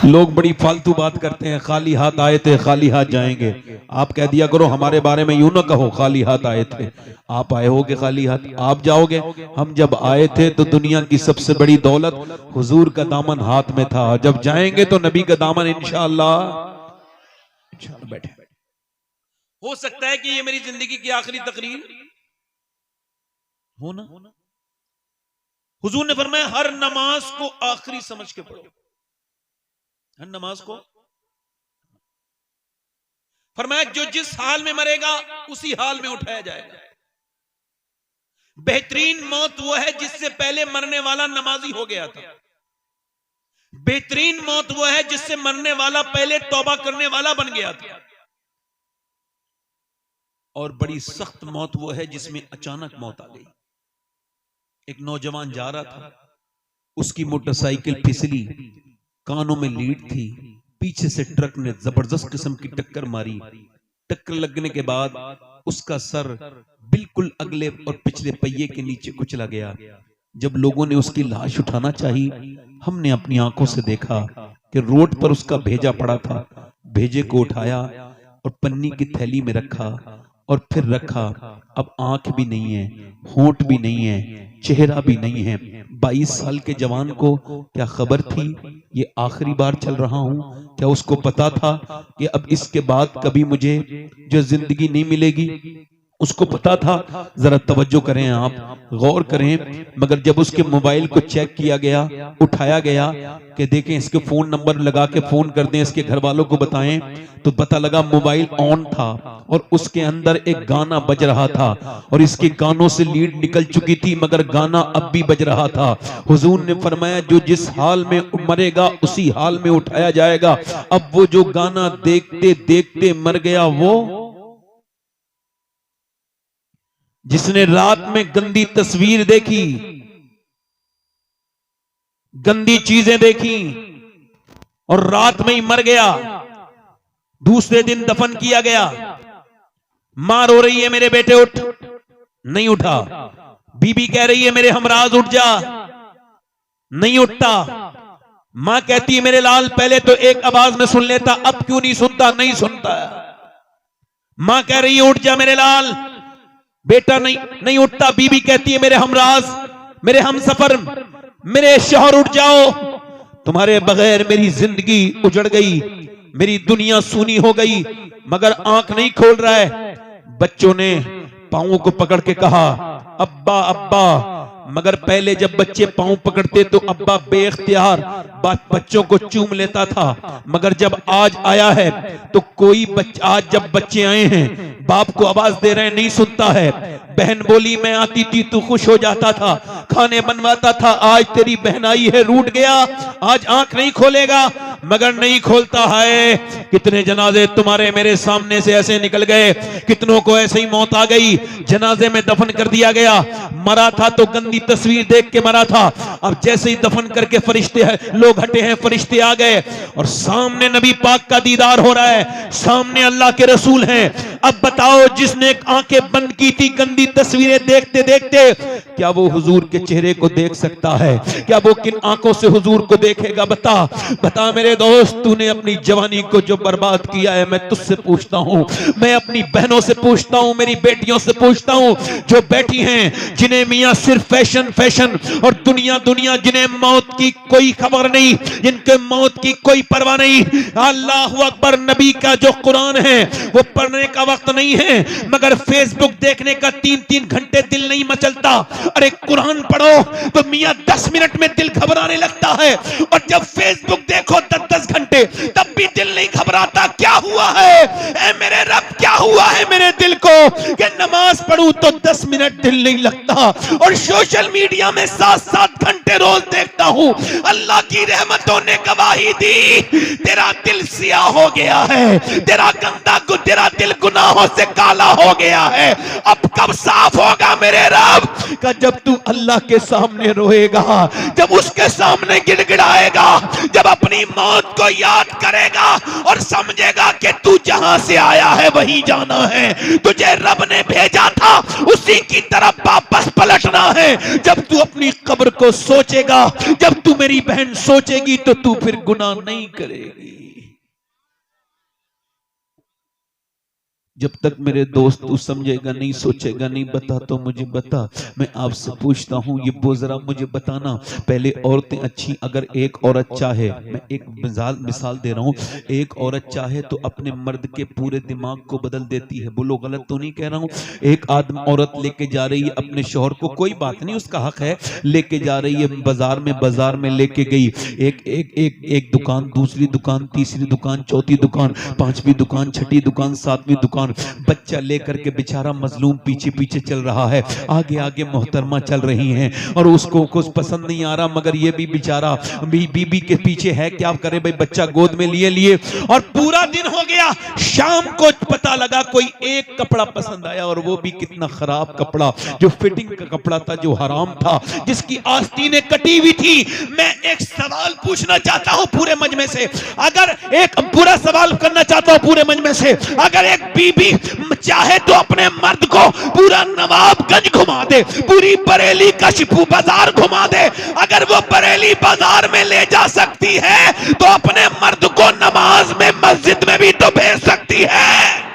लोग बड़ी फालतू बात करते हैं, खाली हाथ आए थे खाली हाथ जाएंगे। आप कह दिया करो हमारे बारे में यूं ना कहो खाली हाथ आए थे। आप आए होगे खाली हाथ, आप जाओगे। हम जब आए थे तो दुनिया की सबसे बड़ी दौलत हुजूर का दामन हाथ में था, जब जाएंगे तो नबी का दामन इंशाअल्लाह बैठे। हो सकता है कि ये मेरी जिंदगी की आखिरी तकरीर हो ना। हुजूर ने फरमाया हर नमाज को आखिरी समझ के पढ़ो, हर नमाज को। फरमाया जो जिस हाल में मरेगा उसी हाल में उठाया जाएगा। बेहतरीन मौत वो है जिससे पहले मरने वाला नमाजी हो गया था। बेहतरीन मौत वो है जिससे मरने वाला पहले तौबा करने वाला बन गया था। और बड़ी सख्त मौत वो है जिसमें अचानक मौत आ गई। एक नौजवान जा रहा था, उसकी मोटरसाइकिल फिसली, कानों में लीड थी, पीछे से ट्रक ने जबरदस्त किस्म की टक्कर मारी। टक्कर लगने के बाद उसका सर बिल्कुल अगले और पिछले पहिए के नीचे कुचला गया। जब लोगों ने उसकी लाश उठाना चाही, हमने अपनी आंखों से देखा कि रोड पर उसका भेजा पड़ा था। भेजे को उठाया और पन्नी की थैली में रखा और फिर रखा। अब आंख भी नहीं है, होंठ भी नहीं है, चेहरा भी नहीं है। 22 साल के जवान को क्या खबर थी ये आखिरी बार चल रहा हूं? क्या उसको पता था कि अब इसके बाद कभी मुझे जो जिंदगी नहीं मिलेगी? उसको पता था? जरा तवज्जो करें, आप गौर करें। मगर जब उसके मोबाइल को चेक किया गया, उठाया गया कि देखें इसके फोन नंबर लगा के फोन कर दें, इसके घर वालों को बताएं, तो पता लगा मोबाइल ऑन था और उसके अंदर एक गाना बज रहा था और इसके कानों से लीड निकल चुकी थी मगर गाना अब भी बज रहा था। हुजूर ने फरमाया जो जिस हाल में मरेगा उसी हाल में उठाया जाएगा। अब वो जो गाना देखते देखते मर गया, वो जिसने रात में गंदी तस्वीर देखी, गंदी चीजें देखी और रात में ही मर गया, दूसरे दिन दफन किया गया। मां रो रही है मेरे बेटे उठ, नहीं उठा। बीबी कह रही है मेरे हमराज उठ जा, नहीं उठता। मां कहती है मेरे लाल पहले तो एक आवाज में सुन लेता, अब क्यों नहीं सुनता? नहीं सुनता। मां कह रही है उठ जा मेरे लाल, बेटा नहीं उठता। बीबी कहती है मेरे हमराज, मेरे हमसफर, मेरे शौहर उठ जाओ, तुम्हारे बगैर मेरी जिंदगी उजड़ गई, मेरी दुनिया सूनी हो गई। मगर आंख नहीं खोल रहा है। बच्चों ने पांवों को पकड़ के कहा अब्बा अब्बा, मगर पहले जब बच्चे पांव पकड़ते तो अब्बा बेख्तियार बच्चों को चूम लेता था। मगर जब आज आया है तो कोई आज जब बच्चे आए हैं बाप को आवाज दे रहे हैं, नहीं सुनता है। बहन बोली मैं आती थी तू खुश हो जाता था, खाने बनवाता था, आज तेरी बहन आई है रूठ गया, आज आंख नहीं खोलेगा। मगर नहीं खोलता है। कितने जनाजे तुम्हारे मेरे सामने से ऐसे निकल गए, कितनों को ऐसे ही मौत आ गई, जनाजे में दफन कर दिया गया। मरा था तो गंदी तस्वीर देख के मरा था, अब जैसे ही दफन करके फरिश्ते लोग हटे हैं, फरिश्ते आ गए और सामने नबी पाक का दीदार हो रहा है, सामने अल्लाह के रसूल हैं। अब बताओ जिसने आंखें बंद की थी गंदी तस्वीरें देखते देखते, क्या वो हुजूर के चेहरे को देख सकता है? क्या वो किन आंखों से हुजूर को देखेगा? बता बता मेरे दोस्त, तूने अपनी जवानी को जो बर्बाद किया है, मैं तुझसे पूछता हूं, मैं अपनी बहनों से पूछता हूं, मेरी बेटियों से पूछता हूं जो बैठी हैं, जिन्हें मियां सिर्फ फैशन फैशन और दुनिया दुनिया, जिन्हें मौत की कोई खबर नहीं, जिनके मौत की कोई परवाह नहीं। अल्लाहु अकबर, नबी का जो कुरान है वो पढ़ने का वक्त नहीं है, मगर फेसबुक देखने का 3-3 घंटे दिल नहीं मचलता। अरे कुरान पढ़ो तो मियां 10 मिनट में दिल घबराने लगता है, और जब फेसबुक देखो 10-10 घंटे तब भी दिल नहीं घबराता। क्या हुआ है ऐ मेरे रब, क्या हुआ है मेरे दिल को कि नमाज पढ़ूं तो 10 मिनट दिल नहीं लगता, और सोशल मीडिया में 7-7 घंटे रोज देखता हूं। अल्लाह की रहमतों ने गवाही दी, तेरा दिल सियाह हो गया है, तेरा तेरा दिल गुनाहों से काला हो गया है। अब कब साफ होगा मेरे रब? का जब तू अल्लाह के सामने रोएगा, जब उसके सामने गिड़गिड़ाएगा, जब अपनी मौत को याद करेगा। करेगा और समझेगा कि तू जहां से आया है वहीं जाना है, तुझे रब ने भेजा था उसी की तरफ वापस पलटना है। जब तू अपनी कब्र को सोचेगा, जब तू मेरी बहन सोचेगी, तो तू फिर गुनाह नहीं करेगी। जब तक मेरे दोस्त तू समझेगा नहीं, सोचेगा नहीं, बता तो मुझे बता। मैं आपसे पूछता हूं, ये बोजरा मुझे बताना, पहले औरतें अच्छी, अगर एक औरत चाहे, मैं एक मिसाल दे रहा हूं, एक औरत चाहे तो अपने मर्द के पूरे दिमाग को बदल देती है। बोलो गलत तो नहीं कह रहा हूं? एक आदमी औरत लेके जा रही है अपने शौहर को, कोई बात नहीं, उसका हक है, लेके जा रही है बाजार में लेके गई, एक दुकान, दूसरी दुकान, तीसरी दुकान, चौथी दुकान, पांचवी दुकान, छठी दुकान, सातवीं दुकान, बच्चा लेकर के बेचारा मजलूम पीछे पीछे चल रहा है, आगे आगे मोहतरमा चल रही हैं, और उसको कुछ पसंद नहीं आ रहा, मगर ये भी बेचारा बीबी के पीछे है, क्या करे भाई, बच्चा गोद में लिए और पूरा दिन हो गया। शाम को पता लगा कोई एक कपड़ा पसंद आया, और वो भी कितना खराब कपड़ा, जो फिटिंग का कपड़ा था, जो हराम था, जिसकी आस्तीनें कटी हुई थी। मैं एक सवाल पूछना चाहता हूं पूरे मजमे से, अगर एक पूरा सवाल करना चाहता हूं पूरे मजमे से, अगर एक बीबी चाहे तो अपने मर्द को पूरा नवाबगंज घुमा दे, पूरी बरेली कशपू बाजार घुमा दे, अगर वो बरेली बाजार में ले जा सकती है तो अपने मर्द को नमाज में मस्जिद में भी तो भेज सकती है।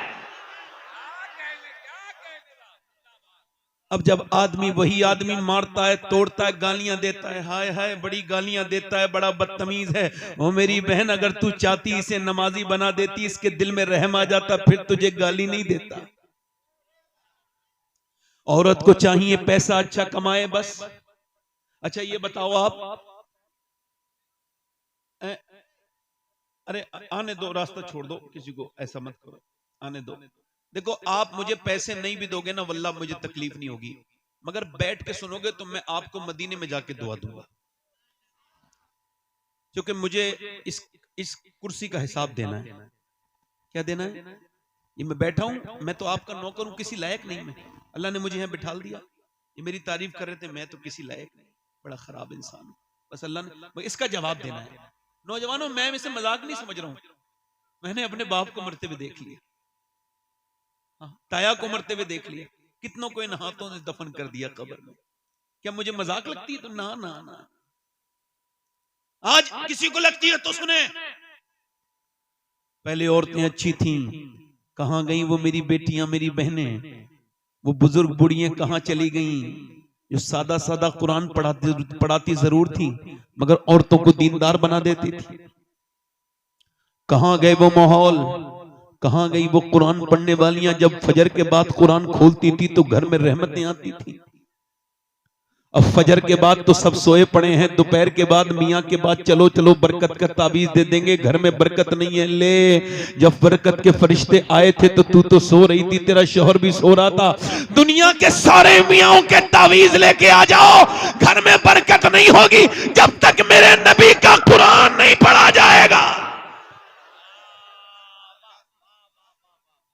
अब जब आदमी, वही आदमी मारता है, तोड़ता है, गालियां देता है, हाय हाय बड़ी गालियां देता है, बड़ा बदतमीज है, ओ मेरी बहन अगर तू चाहती इसे नमाजी बना देती, इसके दिल में रहम आ जाता, फिर तुझे गाली नहीं देता। औरत को चाहिए पैसा अच्छा कमाए बस। अच्छा ये बताओ आप, अरे आने दो, रास्ता छोड़ दो, किसी को ऐसा मत करो, आने दो। देखो आप मुझे पैसे नहीं भी दोगे ना, वल्लाह मुझे तकलीफ नहीं होगी, मगर बैठ के सुनोगे तो मैं आपको मदीने में जाके दुआ दूंगा, क्योंकि मुझे इस कुर्सी का हिसाब देना है। क्या देना है? ये मैं बैठा हूं, मैं तो आपका नौकर हूं, किसी लायक नहीं मैं, अल्लाह ने मुझे यहां बिठा दिया, ये मेरी तारीफ कर रहे थे, मैं तो किसी लायक नहीं, बड़ा खराब इंसान हूं, बस अल्लाह ने इसका जवाब देना है। नौजवानों मैं इसे मजाक नहीं समझ रहा हूं, मैंने अपने बाप को मरते हुए देख लिया, ताया को मरते हुए देख लिया, कितनों को इन हाथों ने दफन कर दिया कब्र में, क्या मुझे मजाक लगती है? तो ना ना ना, आज किसी को लगती है तो सुने। पहले औरतें अच्छी थीं, कहां गई वो मेरी बेटियां, मेरी बहनें, वो बुजुर्ग बुढ़ियां कहां चली गईं, जो सादा सादा कुरान पढ़ाती जरूर थी, मगर औरतों को दीनदार बना देती थी। कहां गए वो माहौल, कहां गई वो कुरान पढ़ने वालियां, जब फजर के बाद कुरान खोलती थी तो घर में रहमतें आती थी। अब फजर के बाद तो सब सोए पड़े हैं, दोपहर के बाद मियाँ के बाद चलो चलो बरकत का ताबीज दे देंगे, घर में बरकत नहीं है। ले, जब बरकत के फरिश्ते आए थे तो तू तो सो रही थी, तेरा शौहर भी सो रहा था। दुनिया के सारे मियाँओं के ताबीज लेके आ जाओ, घर में बरकत नहीं होगी जब तक मेरे नबी का कुरान नहीं पढ़ा जाएगा।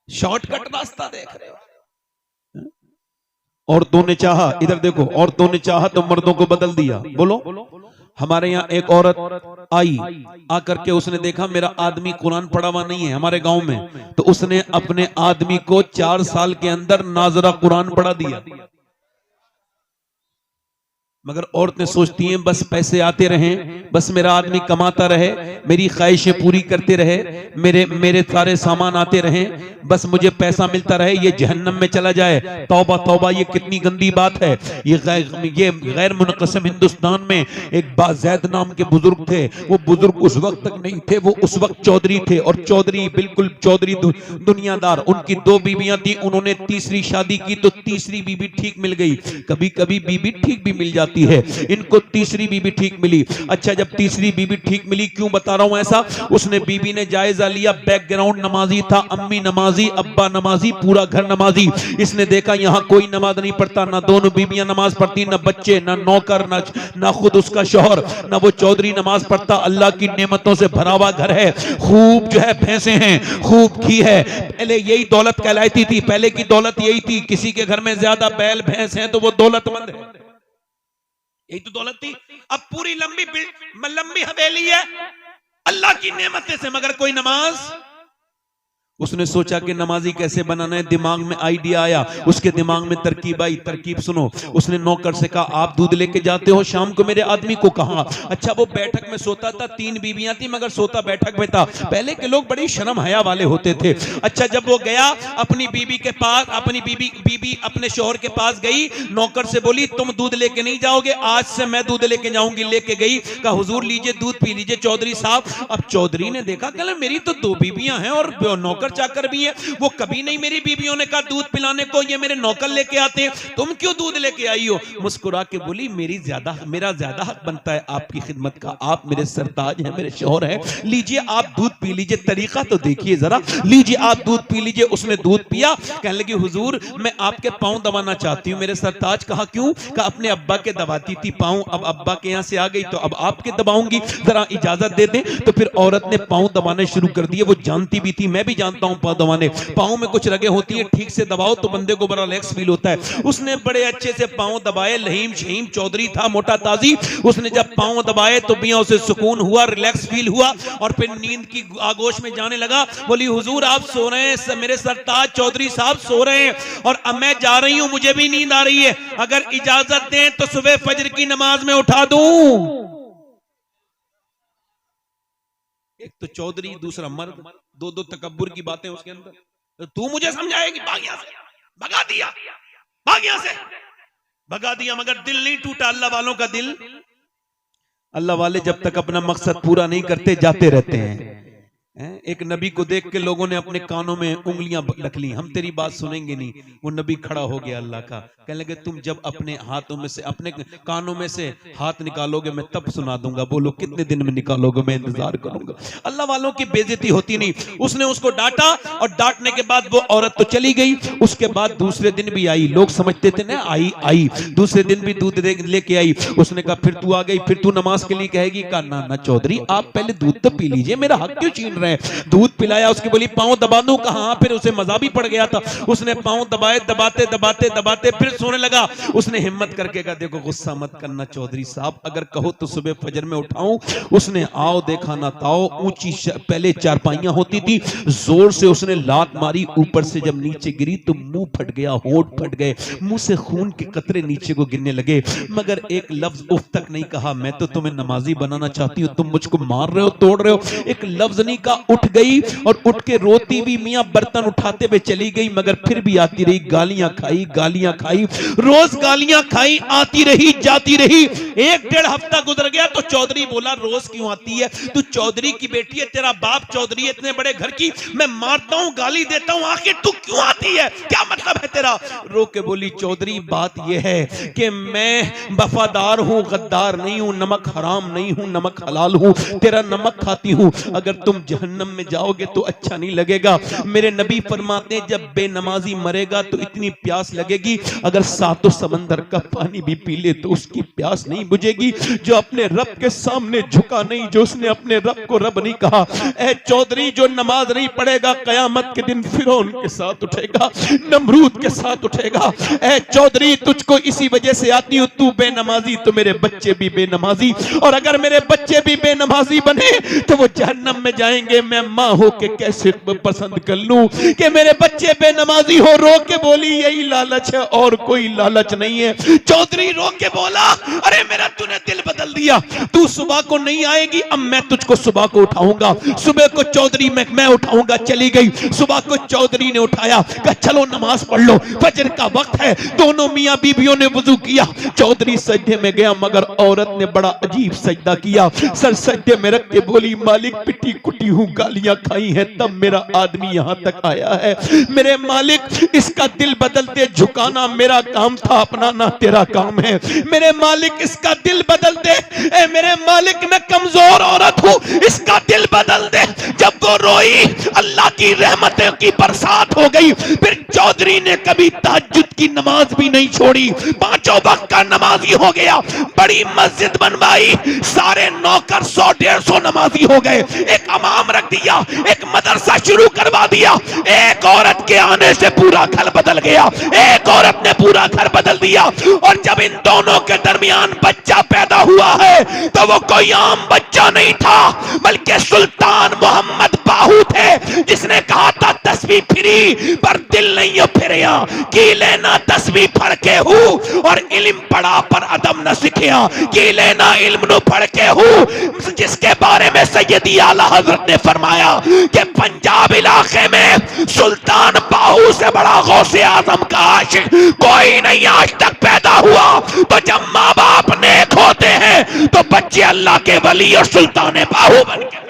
शॉर्टकट रास्ता देख रहे हो। औरतों ने चाहा, इधर देखो, औरतों ने चाहा तो मर्दों को बदल दिया। बोलो, हमारे यहाँ एक औरत आई, आकर के उसने देखा मेरा आदमी कुरान पढ़ा हुआ नहीं है हमारे गांव में, तो उसने अपने आदमी को 4 साल के अंदर नाजरा कुरान पढ़ा दिया। मगर औरतें सोचती हैं बस पैसे आते रहें, बस मेरा आदमी कमाता रहे, मेरी ख्वाहिशें पूरी करते रहे, मेरे सारे सामान आते रहें, बस मुझे पैसा मिलता रहे, ये जहन्नम में चला जाए। तौबा तौबा, ये कितनी गंदी बात है। ये गैर मुनक़सिम हिंदुस्तान में एक बाज़ैद नाम के बुजुर्ग थे। वो बुजुर्ग उस वक्त तक नहीं थे, वो उस वक्त चौधरी थे, और चौधरी बिल्कुल चौधरी दुनियादार। उनकी 2 बीवियां थी, उन्होंने तीसरी शादी की तो तीसरी बीबी ठीक मिल गई। कभी कभी बीबी ठीक भी मिल जाती है, इनको तीसरी बीबी ठीक मिली। अच्छा, जब तीसरी बीबी ठीक मिली, क्यों बता रहा हूं ऐसा, उसने बीबी ने जायजा लिया, बैकग्राउंड नमाजी था, अम्मी नमाजी, अब्बा नमाजी, पूरा घर नमाजी। इसने देखा यहां कोई नमाज नहीं पढ़ता, ना दोनों बीबियां नमाज पढ़ती, ना बच्चे, ना नौकर, ना खुद उसका शौहर, ना वो चौधरी नमाज पढ़ता। अल्लाह की नेमतों से भरा हुआ घर है, खूब जो है भैंसे हैं, खूब घी है। पहले यही दौलत कहलाती थी, पहले की दौलत यही थी, किसी के घर में ज्यादा बैल भैंस है तो वो दौलतमंद है, यही तो दौलत थी। अब पूरी लंबी हवेली है, अल्लाह की नेमतें से मगर कोई नमाज। उसने सोचा कि नमाजी कैसे बनाना है, दिमाग में आइडिया आया, उसके दिमाग में तरकीब आई। तरकीब सुनो, उसने नौकर से कहा आप दूध लेके जाते हो शाम को मेरे आदमी को कहा। अच्छा वो बैठक में सोता था, 3 बीबियां थी मगर सोता बैठक में था। पहले के लोग बड़ी शर्म हया वाले होते थे। अच्छा जब वो गया अपनी बीबी के पास, अपनी बीबी अपने शोहर के पास गई, नौकर से बोली तुम दूध लेके नहीं जाओगे, आज से मैं दूध लेके जाऊंगी। लेके गई, कहा हुजूर लीजिए दूध पी लीजिए चौधरी साहब। अब चौधरी ने देखा कहला मेरी तो 2 बीबियां हैं और नौकर चाकर भी है, वो कभी नहीं मेरी बीबियों ने कहा दूध पिलाने को, ये मेरे नौकर लेके आते हैं, तुम क्यों दूध लेके आई हो? मुस्कुरा के बोली मेरा ज्यादा हक बनता है आपकी खिदमत का, आप मेरे सरताज हैं, मेरे शौहर हैं, लीजिए आप दूध पी लीजिए। तरीका तो देखिए जरा, लीजिए आप दूध पी लीजिए। उसने दूध पिया, कहने लगी हुजूर मैं आपके पांव दबाना चाहती हूँ। मेरे सरताज कहा क्यों? कहा अपने अब्बा के दबाती थी पांव, अब अब्बा के यहाँ से आ गई तो अब आपके दबाऊंगी, जरा इजाजत दे दें। तो फिर औरत ने पांव दबाने शुरू कर दिए। वो जानती भी थी, मैं भी जानता हूं पांव दबाने, पांव में कुछ रगे होती है, ठीक से दबाओ तो बंदे को बड़ा रिलैक्स फील होता है। उसने बड़े अच्छे से पांव दबाए। लहीम शहीम चौधरी था, मोटा ताजी। उसने जब पांव दबाए तो मियां उसे सुकून हुआ, रिलैक्स फील हुआ और फिर नींद की आगोश में जाने लगा। बोली हुजूर आप सो रहे हैं, मेरे सरताज चौधरी साहब सो रहे हैं और अब मैं जा रही हूं, मुझे भी नींद आ रही है, अगर इजाजत दें तो सुबह फजर की नमाज में उठा दूं। एक तो चौधरी, दूसरा मर्द, दो तकब्बुर की बातें उसके अंदर। तो तू मुझे समझाएगी? भाग यहां से, भगा दिया, भाग यहां से, भगा दिया। मगर दिल नहीं टूटा अल्लाह वालों का दिल। अल्लाह वाले जब तक अपना मकसद पूरा नहीं करते जाते रहते हैं। एक नबी को देख के लोगों ने अपने कानों में उंगलियां रख ली, हम तेरी बात सुनेंगे नहीं। वो नबी खड़ा हो गया अल्लाह का, कहने लगे तुम जब अपने हाथों में से, अपने कानों में से हाथ निकालोगे मैं तब सुना दूंगा। बोलो कितने दिन में निकालोगे? मैं इंतजार करूंगा। अल्लाह वालों की बेइज्जती होती नहीं। उसने उसको डांटा और डांटने के बाद वो औरत तो चली गई। उसके बाद दूसरे दिन भी आई, लोग समझते थे ना आई दूसरे दिन भी दूध लेके आई। उसने कहा फिर तू आ गई, फिर तू नमाज के लिए कहेगी? कहा ना चौधरी आप पहले दूध तो पी लीजिए, मेरा हक क्यों छीन रहे हैं? दूध पिलाया, उसकी बोली पांव दबा दूं? कहां? फिर उसे मजा भी पड़ गया था। उसने पांव दबाए, दबाते फिर सोने लगा। उसने हिम्मत करके कहा देखो गुस्सा मत करना चौधरी साहब, अगर कहो तो सुबह फजर में उठाऊं। उसने आओ देखा ना ताओ, ऊंची पहले चारपाइयां होती थी, जोर से उसने लात मारी, ऊपर से जब नीचे गिरी तो मुंह फट गया, होंठ फट गए, मुंह से खून के कतरे नीचे को गिरने लगे। मगर एक लफ्ज उफ तक नहीं कहा। मैं तो तुम्हें नमाजी बनाना चाहती हूँ, तुम मुझको मार रहे हो, तोड़ रहे हो, एक लफ्ज नहीं कहा। उठ गई और उठ के रोती हुई मियां बर्तन उठाते हुए चली गई, मगर फिर भी आती रही, गालियां खाई, रोज गालियां खाई, आती रही जाती रही। 1-1.5 हफ्ता गुजर गया तो चौधरी बोला रोज क्यों आती है? तू चौधरी की बेटी है, तेरा बाप चौधरी है, इतने बड़े घर की, मैं मारता हूं गाली देता हूं, आखिर तू क्यों आती है? क्या मतलब है तेरा? रो के बोली चौधरी बात यह है कि मैं वफादार हूं, गद्दार नहीं हूं, नमक हराम नहीं हूं, नमक हलाल हूं, तेरा नमक खाती हूं। अगर तुम जहन्नम में जाओगे तो अच्छा नहीं लगेगा। मेरे नबी फरमाते हैं जब बेनमाजी मरेगा तो इतनी प्यास लगेगी, अगर 7 समंदर का पानी भी पी ले तो उसकी प्यास नहीं बुझेगी। जो अपने रब के सामने झुका नहीं, जो उसने अपने रब को रब नहीं कहा, ए चौधरी जो नमाज नहीं पढ़ेगा कयामत के दिन फिरौन के साथ उठेगा, नमरूद के साथ उठेगा। ए चौधरी तुझको इसी वजह से आती हूं, तू बेनमाजी तो मेरे बच्चे भी बेनमाजी, और अगर मेरे बच्चे भी बेनमाजी बने तो वो जहन्नम में जाएंगे। मैं मां हो के कैसे पसंद कर लूं कि मेरे बच्चे बेनमाजी हो? रो के बोली यही लालच है और कोई लालच नहीं है। चौधरी रो के बोला अरे मेरा तूने दिल बदल दिया, तू सुबह को नहीं आएगी, अब मैं तुझको सुबह को उठाऊंगा, सुबह को चौधरी मैं उठाऊंगा। चली गई, सुबह को चौधरी ने उठाया, कहा चलो नमाज पढ़ लो, फजर का वक्त है। दोनों मियां बीबियों ने वुजू किया, चौधरी सजदे में गया, मगर औरत ने बड़ा अजीब सजदा किया। सर सजदे में रख के बोली मालिक पिटी कुटी हूं, गालियां खाई हैं, तब मेरा आदमी यहां तक आया है। मेरे मालिक इसका दिल बदलते झुकाना मेरा काम था, अपनाना तेरा काम है। मेरे मालिक इसका दिल बदल दे, ए मेरे मालिक मैं कमजोर औरत हूं, इसका दिल बदल दे। जब वो रोई अल्लाह की रहमतों की बरसात हो गई। फिर चौधरी ने कभी तहज्जुद की नमाज भी नहीं छोड़ी, 5 वक्त का नमाजी हो गया। बड़ी मस्जिद बनवाई, सारे नौकर 100-150 नमाजी हो गए। एक इमाम नाम रख दिया, एक मदरसा शुरू करवा दिया। एक औरत के आने से पूरा घर बदल गया, एक औरत ने पूरा घर बदल दिया। और जब इन दोनों के दरमियान बच्चा पैदा हुआ है तो वो कोई आम बच्चा नहीं था, बल्कि सुल्तान मोहम्मद बाहू थे, जिसने कहा था तस्वीर फिरी पर दिल नहीं फिरया, की लेना तस्वीर फड़ के हूँ और इल्म पढ़ा पर अदम न सीखिया, की लेना इल्म नु पढ़ के हूँ। जिसके बारे में सैयदी आला हजरत ने फरमाया कि पंजाब इलाके में सुल्तान बाहू से बड़ा गौसे आजम का आशिक कोई नहीं आज तक पैदा हुआ। तो जब माँ बाप नेक होते हैं तो बच्चे अल्लाह के वली और सुल्तान बाहू बन के।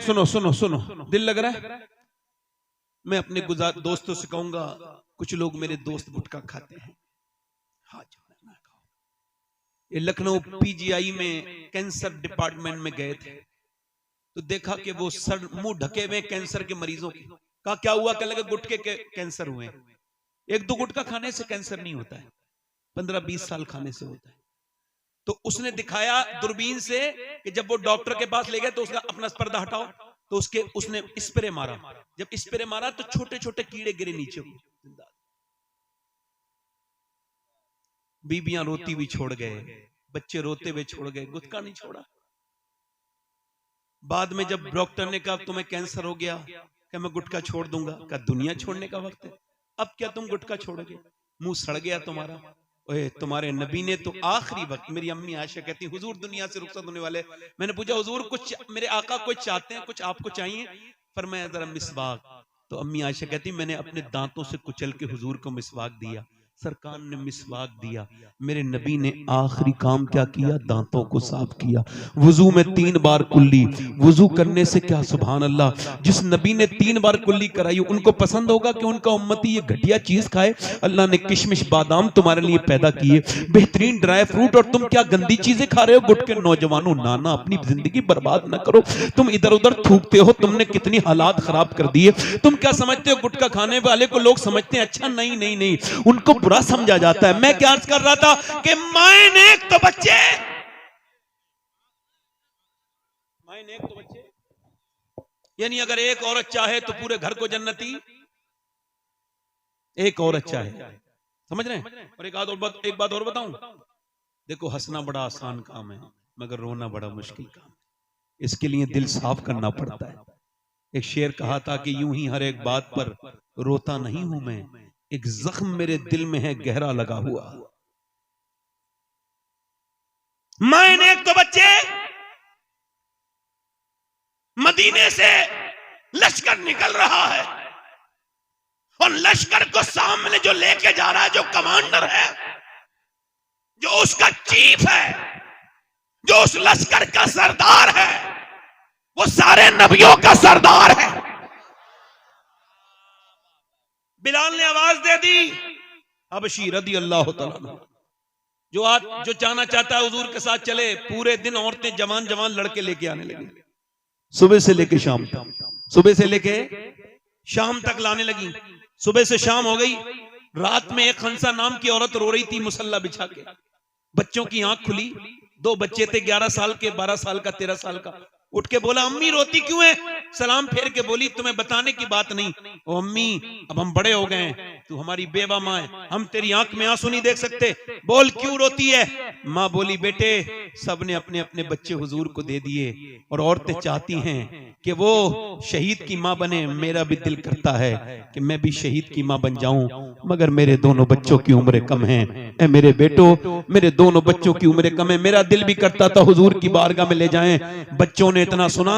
सुनो सुनो सुनो, दिल लग रहा है? मैं अपने दोस्तों से कहूंगा, कुछ लोग मेरे दोस्त गुटखा खाते हैं, हाँ ना खाओ। ये लखनऊ पीजीआई में कैंसर डिपार्टमेंट में गए थे तो देखा कि वो सर मुंह ढके हुए कैंसर के मरीजों के। कहा क्या हुआ? कहने लगे गुटखे के कैंसर हुए। एक दो गुटखा खाने से कैंसर नहीं होता है, 15-20 साल खाने से होता है। तो उसने दिखाया दूरबीन से कि जब वो डॉक्टर के पास ले गए तो उसका अपना पर्दा हटाओ, तो उसने स्प्रे मारा। जब स्प्रे मारा तो छोटे छोटे कीड़े गिरे नीचे। बीबियां रोती हुई छोड़ गए, बच्चे रोते हुए छोड़ गए, गुटखा नहीं छोड़ा। बाद में जब डॉक्टर ने कहा तुम्हें कैंसर हो गया, क्या मैं गुटखा छोड़ दूंगा? क्या दुनिया छोड़ने का वक्त है? अब क्या तुम गुटखा छोड़ोगे? मुंह सड़ गया तुम्हारा। ओए तुम्हारे नबी ने तो आखिरी वक्त, मेरी अम्मी आयशा कहती हुजूर दुनिया से रुखसत होने वाले, मैंने पूछा हुजूर कुछ मेरे आका कुछ चाहते हैं, कुछ आपको चाहिए? फरमाया जरा मिसवाक। तो अम्मी आयशा कहती मैंने अपने दांतों से कुचल के हुजूर को मिसवाक दिया, सरकार ने मिसवाक दिया। मेरे नबी ने आखिरी काम क्या किया? दांतों को साफ किया। वुजू में 3 बार कुल्ली, वुजू करने से क्या सुभान अल्लाह, जिस नबी ने 3 बार कुल्ली कराई उनको पसंद होगा कि उनका उम्मती ये घटिया चीज खाए? अल्लाह ने किशमिश बादाम तुम्हारे लिए पैदा किए, बेहतरीन ड्राई फ्रूट, और तुम क्या गंदी चीजें खा रहे हो? गुटके नौजवानों, नाना अपनी जिंदगी बर्बाद ना करो। तुम इधर उधर थूकते हो, तुमने कितनी हालात खराब कर दिए। तुम क्या समझते हो गुटखा खाने वाले को लोग समझते हैं अच्छा? नहीं नहीं नहीं, उनको बुरा समझा जाता है। मैं क्या अर्ज कर रहा था कि माए नेक तो बच्चे, माए नेक तो बच्चे, यानी अगर एक औरत चाहे तो पूरे घर को जन्नती, एक औरत चाहे, समझ रहे हैं? और एक बात और बताऊं, देखो हंसना बड़ा आसान काम है मगर रोना बड़ा मुश्किल काम है। इसके लिए दिल साफ करना पड़ता है। एक शेर कहा था कि यूं ही हर एक बात पर रोता नहीं हूं मैं, एक जख्म मेरे दिल में है गहरा लगा हुआ। मायने एक तो बच्चे, मदीने से लश्कर निकल रहा है और लश्कर को सामने जो लेके जा रहा है, जो कमांडर है, जो उसका चीफ है, जो उस लश्कर का सरदार है, वो सारे नबियों का सरदार है। बिलाल ने आवाज दे दी, हबशी रदी अल्लाह तआला, जो जाना चाहता है हुजूर के साथ चले। पूरे दिन औरतें जवान जवान लड़के लेके आने लगी, सुबह से लेके शाम तक, सुबह से लेके शाम तक लाने लगी। सुबह से शाम हो गई, रात में एक खंसा नाम की औरत रो रही थी मुसल्ला बिछा के। बच्चों की आंख खुली, 2 बच्चे थे, 11 साल के, 12 साल का, 13 साल का। उठ के बोला अम्मी रोती क्यों है? सलाम फेर के बोली तुम्हें बताने की बात नहीं। ओ अम्मी अब हम बड़े हो गए हैं, तू हमारी बेवा माँ है, हम तेरी आंख में आंसू नहीं देख सकते, बोल क्यों रोती है? माँ बोली बेटे सबने अपने अपने बच्चे हुजूर को दे दिए और औरतें चाहती हैं कि वो शहीद की माँ बने। मेरा भी दिल करता है कि मैं भी शहीद की माँ बन जाऊं, मगर मेरे दोनों बच्चों की उम्र कम है। ए मेरे बेटो, मेरे दोनों बच्चों की उम्र कम है। मेरा दिल भी करता था हुजूर की बारगाह में ले जाएं। बच्चों ने इतना सुना,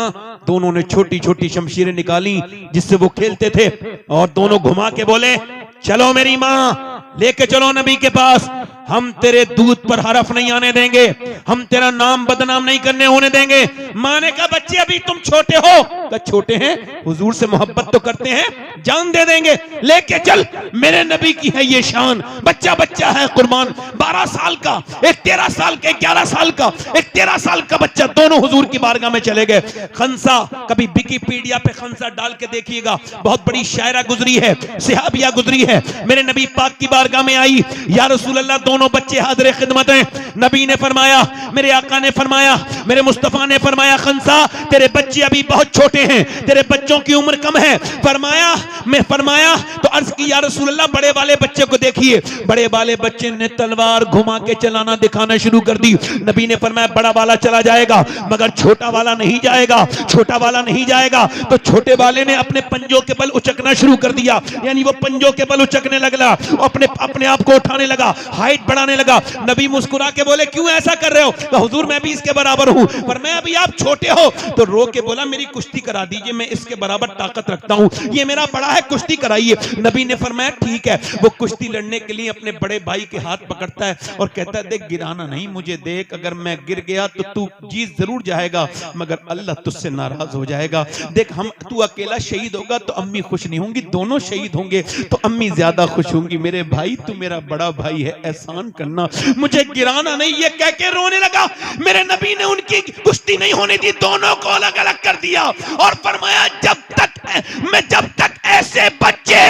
दोनों ने छोटी छोटी शमशीरें निकाली जिससे वो खेलते थे और दोनों घुमा के बोले चलो मेरी माँ, लेके चलो नबी के पास, हम तेरे दूध पर हरफ नहीं आने देंगे, हम तेरा नाम बदनाम नहीं करने होने देंगे। माँ ने कहा बच्चे अभी तुम छोटे हो। कहा छोटे हैं, हुजूर से मोहब्बत तो करते हैं, जान दे देंगे, लेके चल, मेरे नबी की है ये शान। बच्चा बच्चा है कुर्बान, 12 साल का, एक 13 साल का, 11 साल का, एक 13 साल का बच्चा, दोनों हुजूर की बारगाह में चले गए। खंसा, कभी विकिपीडिया पे खंसा डाल के देखिएगा, बहुत बड़ी शायरा गुजरी है, सहाबिया गुजरी है, मेरे नबी पाक की बारगाह में आई, या रसूल अल्लाह दोनों बच्चे हाजिर खिदमत हैं। नबी ने फरमाया, मेरे आका ने फरमाया, मेरे मुस्तफा ने फरमाया, खंसा तेरे बच्चे अभी बहुत छोटे हैं, तेरे बच्चों की उम्र कम है। फरमाया तो अर्ज की या रसूल अल्लाह बड़े वाले बच्चे को देखिए। बड़े वाले बच्चे ने तलवार घुमा के चलाना दिखाना शुरू कर दी। नबी ने फरमाया बड़ा वाला चला जाएगा मगर छोटा वाला नहीं जाएगा, छोटा वाला नहीं जाएगा। तो छोटे वाले ने अपने पंजों के बल उचकना शुरू कर दिया, यानी वो पंजों के बल उचकने लगा, अपने आप को उठाने लगा, हाइट बढ़ाने लगा। नबी मुस्कुरा के बोले क्यों ऐसा कर रहे हो? तो हुजूर मैं भी इसके बराबर हूं, पर मैं अभी आप छोटे हो। तो रो के बोला मेरी कुश्ती करा दीजिए, मैं इसके बराबर ताकत रखता हूं, ये मेरा बड़ा है, कुश्ती कराइए। नबी ने फरमाया ठीक है। वो कुश्ती लड़ने के लिए अपने बड़े भाई के हाथ पकड़ता है और कहता है देख गिराना नहीं, मुझे देख, अगर मैं गिर गया तो तू जीत जरूर जाएगा मगर अल्लाह तुझसे नाराज हो जाएगा। देख हम तू अकेला शहीद होगा तो अम्मी खुश नहीं होंगी, दोनों शहीद होंगे तो अम्मी ज्यादा खुश होंगी। मेरे भाई तू मेरा बड़ा भाई है, एहसान करना, मुझे गिराना नहीं। ये कह के रोने लगा। मेरे नबी ने उनकी कुश्ती नहीं होने दी, दोनों को अलग अलग कर दिया और फरमाया जब तक ऐसे बच्चे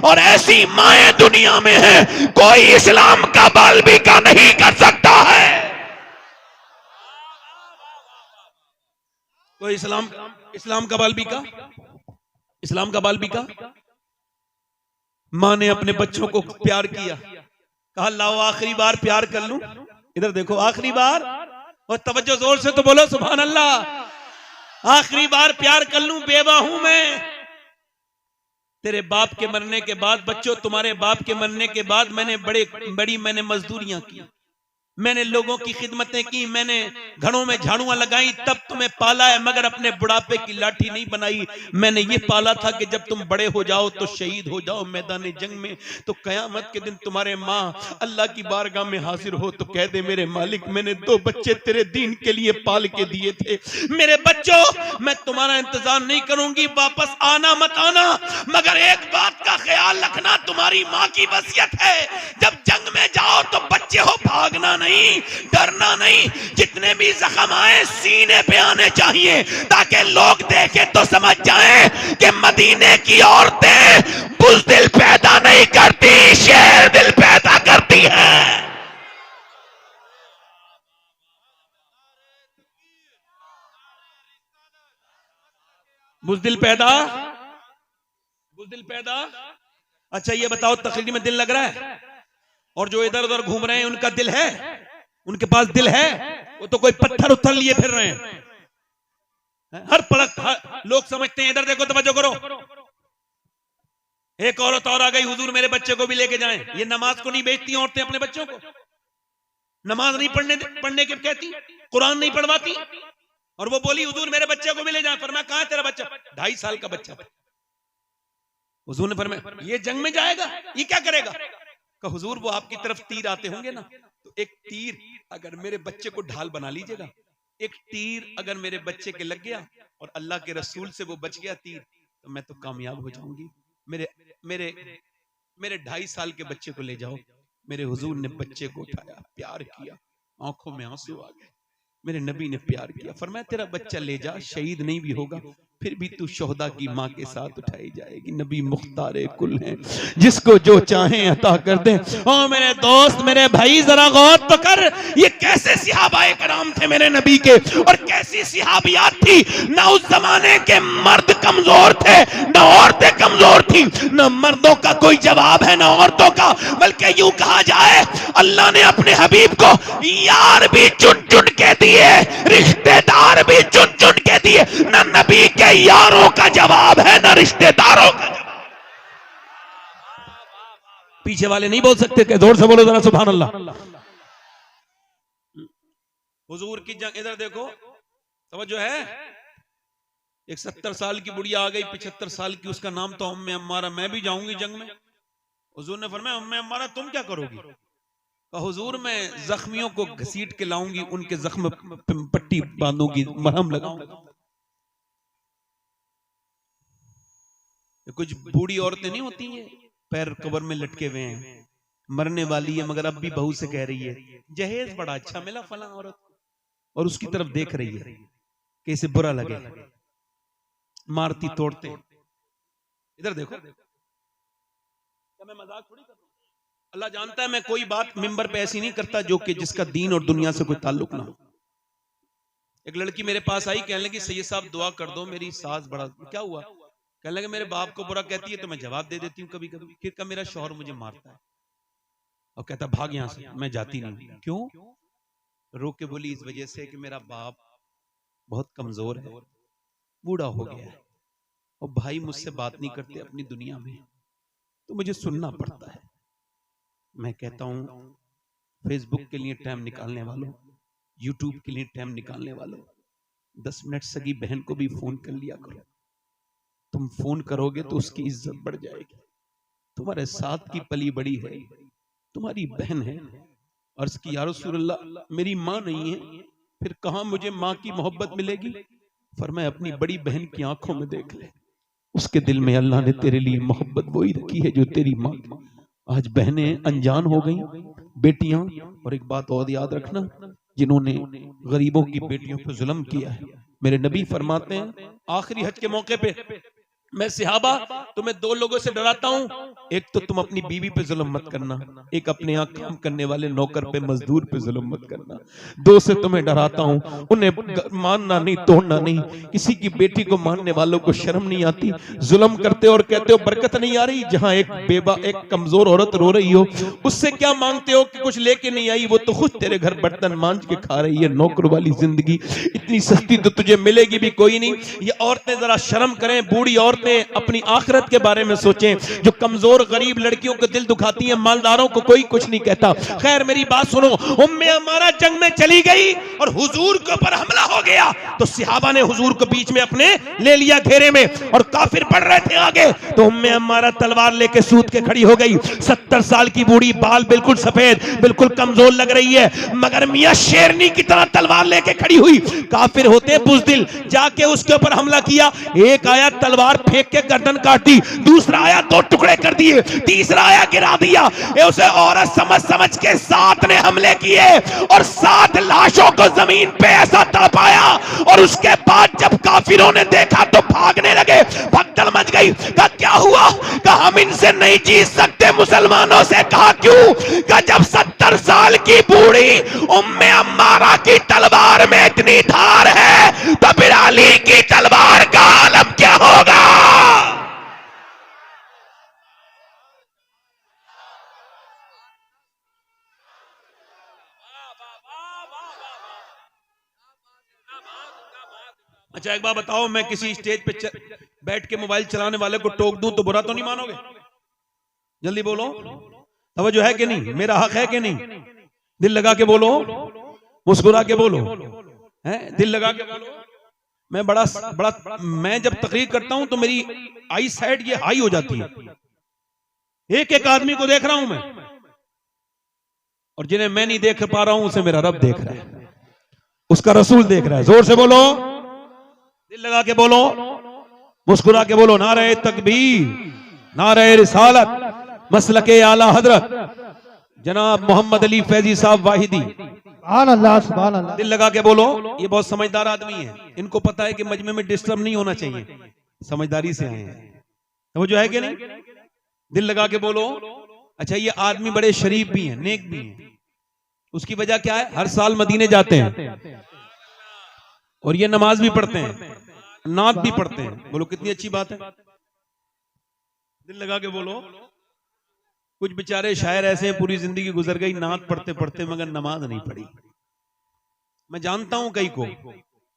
और ऐसी माएं दुनिया में हैं कोई इस्लाम का बालबिका नहीं कर सकता है। कोई इस्लाम का बालबिका, इस्लाम का बालबिका। मां ने अपने बच्चों को प्यार किया, कहा लाओ आखिरी बार प्यार कर लूं, इधर देखो आखिरी बार, और तवज्जो जोर से तो बोलो सुभान अल्लाह। आखिरी बार प्यार कर लूं, बेवा हूं मैं। तेरे बाप के मरने के बाद बच्चों, तुम्हारे बाप के मरने के बाद मैंने बड़ी मैंने मजदूरियां की, मैंने लोगों की खिदमतें की, मैंने घरों में झाड़ुआं लगाई, तब तुम्हें पाला है, मगर अपने बुढ़ापे की लाठी नहीं बनाई। मैंने ये पाला था कि जब तुम बड़े हो जाओ तो शहीद हो जाओ मैदान जंग में, तो कयामत के दिन तुम्हारे माँ अल्लाह की बारगाह में हाजिर हो तो कह दे मेरे मालिक मैंने 2 बच्चे तेरे दीन के लिए पाल के दिए थे। मेरे बच्चों मैं तुम्हारा इंतजार नहीं करूंगी, वापस आना मत आना, मगर एक बात का ख्याल रखना, तुम्हारी माँ की वसीयत है जब जंग में जाओ तो बच्चे हो भागना नहीं, डरना नहीं, जितने भी जख्म आए सीने पे आने चाहिए ताकि लोग देखें तो समझ जाएं कि मदीने की औरतें बुज़दिल पैदा नहीं करती, शेर दिल पैदा करती हैं। बुज़दिल पैदा। अच्छा ये बताओ तकरीर में दिल लग रहा है? और जो इधर उधर घूम रहे हैं उनका दिल है? उनके पास दिल है? वो तो कोई पत्थर उत्थर लिए फिर रहे हैं। हर पलक लोग समझते हैं, इधर देखो तवज्जो करो, एक औरत और आ गई, हुजूर मेरे बच्चे को भी लेके जाएं। ये नमाज को नहीं बेचती औरतें अपने बच्चों को, नमाज नहीं पढ़ने के कहती, कुरान नहीं पढ़वाती, और वो बोली हुजूर मेरे बच्चे को भी ले जाएं। फरमाया कहां है तेरा बच्चा? 2.5 साल का बच्चा। हुजूर ने फरमाया ये जंग में जाएगा, ये क्या करेगा? कहा हुजूर वो आपकी तरफ तीर आते होंगे ना, तो एक तीर अगर मेरे बच्चे को ढाल बना लीजिएगा, एक तीर अगर मेरे बच्चे के लग गया और अल्लाह के रसूल से वो बच गया तीर, तो मैं तो कामयाब हो जाऊंगी। मेरे 2.5 साल के बच्चे को ले जाओ। मेरे हुजूर ने बच्चे को उठाया, प्यार किया, आंखों में आंसू आ गए। मेरे नबी ने प्यार किया, फरमाया तेरा बच्चा ले जा, शहीद नहीं भी होगा फिर भी तू शोहदा की माँ के साथ उठाई जाएगी। नबी मुख्तारे कुल हैं, जिसको जो चाहें अता कर दें। ओ मेरे दोस्त मेरे भाई जरा गौर तो कर, ये कैसे सहाबाए कराम थे मेरे नबी के, और कैसी सहाबियात थी। ना उस जमाने के मर्द कमजोर थे, ना औरतें कमजोर थी, ना मर्दों का कोई जवाब है ना औरतों का, बल्कि यूं कहा जाए अल्लाह ने अपने हबीब को यार भी चुन चुन के दिए, रिश्तेदार भी चुन चुन के दिए। ना नबी के यारों का जवाब है ना रिश्तेदारों का जवाब। पीछे वाले नहीं बोल सकते, कि जोर से बोलो जरा सुभान अल्लाह। हुजूर की जंग, इधर देखो तवज्जो है। एक 70 साल की बुढ़िया आ गई, 75 साल की, उसका नाम तो उम्मे अम्मारा, मैं भी जाऊंगी जंग में। हुजूर ने फरमाया उम्मे अम्मारा तुम क्या करोगी? कहा हुजूर मैं जख्मियों को घसीट के लाऊंगी, उनके जख्म पट्टी बांधूंगी, मरहम लगाऊंगी। कुछ बूढ़ी औरतें नहीं होती हैं, पैर कब्र में लटके हुए हैं, मरने वाली है मगर अब भी बहू से कह रही है जहेज बड़ा अच्छा मिला फला औरत, और उसकी तरफ देख रही है कि इसे बुरा लगे, मारती तोड़ते। इधर देखो, क्या मैं मजाक थोड़ी कर रहा हूं? अल्लाह जानता है मैं कोई बात मिंबर पे ऐसी नहीं करता जो कि जिसका दीन और दुनिया से कोई ताल्लुक ना हो। एक लड़की मेरे पास आई, कहने लगी सैयद साहब दुआ कर दो, मेरी सास बड़ा, क्या हुआ? कहने लगे मेरे बाप को बुरा कहती है तो मैं जवाब दे देती हूँ कभी कभी, फिर का मेरा शौहर मुझे मारता है और कहता भाग यहां से, मैं जाती नहीं। क्यों? रो के बोली इस वजह से कि मेरा बाप बहुत कमजोर है, बूढ़ा हो गया है और भाई मुझसे बात नहीं करते अपनी दुनिया में, तो मुझे सुनना पड़ता है। मैं कहता हूं फेसबुक के लिए टाइम निकालने वालों, यूट्यूब के लिए टाइम निकालने वालों, 10 मिनट सगी बहन को भी फोन कर लिया करो। तुम फोन करोगे तो उसकी इज्जत बढ़ जाएगी। तुम्हारे साथ की पली बड़ी है, तुम्हारी बहन है। अर्ज की या रसूलल्लाह मेरी माँ नहीं है, फिर कहां मुझे माँ की मोहब्बत मिलेगी? फरमाया अपनी बड़ी बहन की आंखों में देख ले, उसके दिल में अल्लाह ने तेरे लिए मोहब्बत वही रखी है जो तेरी माँ की। आज बहनें अनजान हो गई, बेटियां। और एक बात और याद रखना, जिन्होंने गरीबों की बेटियों पर जुल्म किया है, मेरे नबी फरमाते हैं आखिरी हज के मौके पे, मैं सिहाबा तुम्हें 2 लोगों से डराता हूं, एक तो तुम अपनी बीवी पे जुल्म मत करना, एक अपने यहाँ काम करने वाले नौकर पे मजदूर पे जुल्म मत करना। 2 से तुम्हें डराता हूं, उन्हें मानना नहीं, तोड़ना नहीं। किसी की बेटी को मानने वालों को शर्म नहीं आती, जुल्म करते और कहते हो बरकत नहीं आ रही। जहां एक कमजोर औरत रो रही हो, उससे क्या मांगते हो कि कुछ लेके नहीं आई, वो तो खुद तेरे घर बर्तन मांझ के खा रही है। नौकर वाली जिंदगी इतनी सस्ती तो तुझे मिलेगी भी कोई नहीं। ये औरतें जरा शर्म करें, बूढ़ी औरतें अपनी आखिरत के बारे में सोचें। जो कमजोर गरीब लड़कियों को दिल दुखाती है, मालदारों को कोई कुछ नहीं कहता। खैर मेरी बात सुनो, उम्मे अमारा जंग में चली गई और हुजूर के ऊपर हमला हो गया, तो सहाबा ने हुजूर को बीच में अपने ले लिया घेरे में, और काफिर बढ़ रहे थे आगे, तो उम्मे अमारा तलवार लेके सूत के खड़ी हो गई। 70 साल की बूढ़ी, बाल बिल्कुल सफेद, बिल्कुल कमजोर लग रही है, मगर मियां शेरनी की तरह तलवार लेके खड़ी हुई। काफिर होते बुज़दिल, जाके उसके ऊपर हमला किया। एक आया तलवार फेंक के गर्दन काट दी, दूसरा आया 2 टुकड़े कर दिए, तीसरा आया गिरा दिया। उसे औरत समझ समझ के 7 ने हमले किए और 7 लाशों को जमीन पे ऐसा तड़पाया। और उसके बाद जब काफिरों ने देखा तो भागने लगे, भगदड़ मच गई। कहा क्या हुआ? कहा हम इनसे नहीं जीत सकते मुसलमानों से। कहा क्यों? कहा जब 70 साल की बूढ़ी उम्मे अम्मारा की तलवार में इतनी धार है, तो फिर अली की तलवार का आलम क्या होगा? अच्छा एक बात बताओ, मैं किसी स्टेज पे बैठ के मोबाइल चलाने वाले को टोक दूं तो बुरा तो नहीं मानोगे? जल्दी बोलो, तवज्जो है कि नहीं? मेरा हक है कि नहीं? दिल लगा के बोलो, मुस्कुरा के बोलो, है दिल लगा के बोलो। मैं बड़ा मैं जब तकरीर करता हूं तो मेरी आई साइड ये हाई हो जाती है। एक एक आदमी को देख रहा हूं मैं, और जिन्हें मैं नहीं देख पा रहा हूं उसे मेरा रब देख रहा है, उसका रसूल देख रहा है। जोर से बोलो, दिल लगा के बोलो, मुस्कुरा के बोलो। नारे तकबीर, नारे रिसालत, मसलके आला हजरत जनाब मोहम्मद अली फैजी साहब वाहिदी। सुभान अल्लाह, सुभान अल्लाह। दिल लगा के बोलो। ये बहुत समझदार आदमी है, इनको पता है कि मजमे में डिस्टर्ब नहीं होना चाहिए, समझदारी से आए हैं। तो जो है कि नहीं? दिल लगा के बोलो। अच्छा ये आदमी बड़े शरीफ भी हैं, नेक भी हैं। उसकी वजह क्या है? हर साल मदीने जाते हैं और ये नमाज भी पढ़ते हैं, नात भी पढ़ते हैं। बोलो कितनी अच्छी बात है। दिल लगा के बोलो। कुछ बेचारे शायर ऐसे हैं, पूरी जिंदगी गुजर गई नात पढ़ते पढ़ते मगर नमाज नहीं पढ़ी। मैं जानता हूं कई को,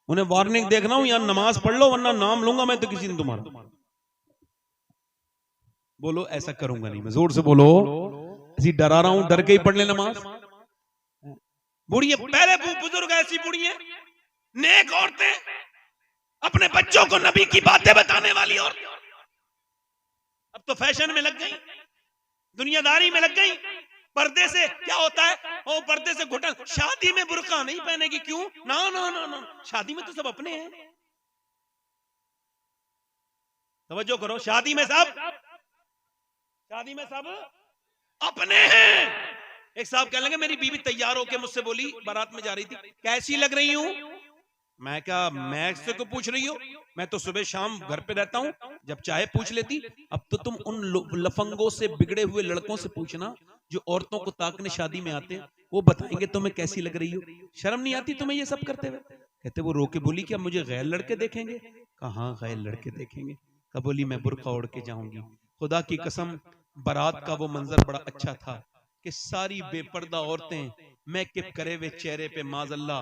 उन्हें वार्निंग देखना हूं, यार नमाज पढ़ लो वरना नाम लूंगा मैं तो किसी दिन तुम्हारा। बोलो ऐसा करूंगा नहीं मैं। जोर से बोलो, ऐसी डरा रहा हूं, डर के ही पढ़ ले नमाज। बुढ़िया पहले बुजुर्ग ऐसी बुढ़िया नेक औरतें, अपने बच्चों को नबी की बातें बताने वाली औरतें, अब तो फैशन में लग गई, दुनियादारी में लग गई। पर्दे से क्या होता है? ओ पर्दे से घुटन, शादी में बुर्का नहीं पहनेगी। क्यों? ना ना ना ना, शादी में तो सब अपने हैं। तवज्जो करो, शादी में सब अपने हैं। एक साहब कहने लगे मेरी बीवी तैयार होके मुझसे बोली, बारात में जा रही थी, कैसी लग रही हूं? मैं क्या, मैं से को पूछ रही हो? मैं तो सुबह शाम घर पे रहता हूँ, जब चाहे पूछ लेती। अब तो तुम उन लफंगों से, बिगड़े हुए लड़कों से पूछना जो औरतों को ताकने शादी में आते हैं, वो बताएंगे तुम्हें कैसी लग रही हो। शर्म नहीं आती तुम्हें ये सब करते हुए? कहते वो रो के बोली क्या मुझे गैर लड़के देखेंगे? कहाँ गैर लड़के देखेंगे? कब बोली मैं बुर्का ओढ़ के जाऊंगी। खुदा की कसम, बारात का वो मंजर बड़ा अच्छा था कि सारी बेपर्दा औरतें मेकअप करे हुए चेहरे पे माजल्ला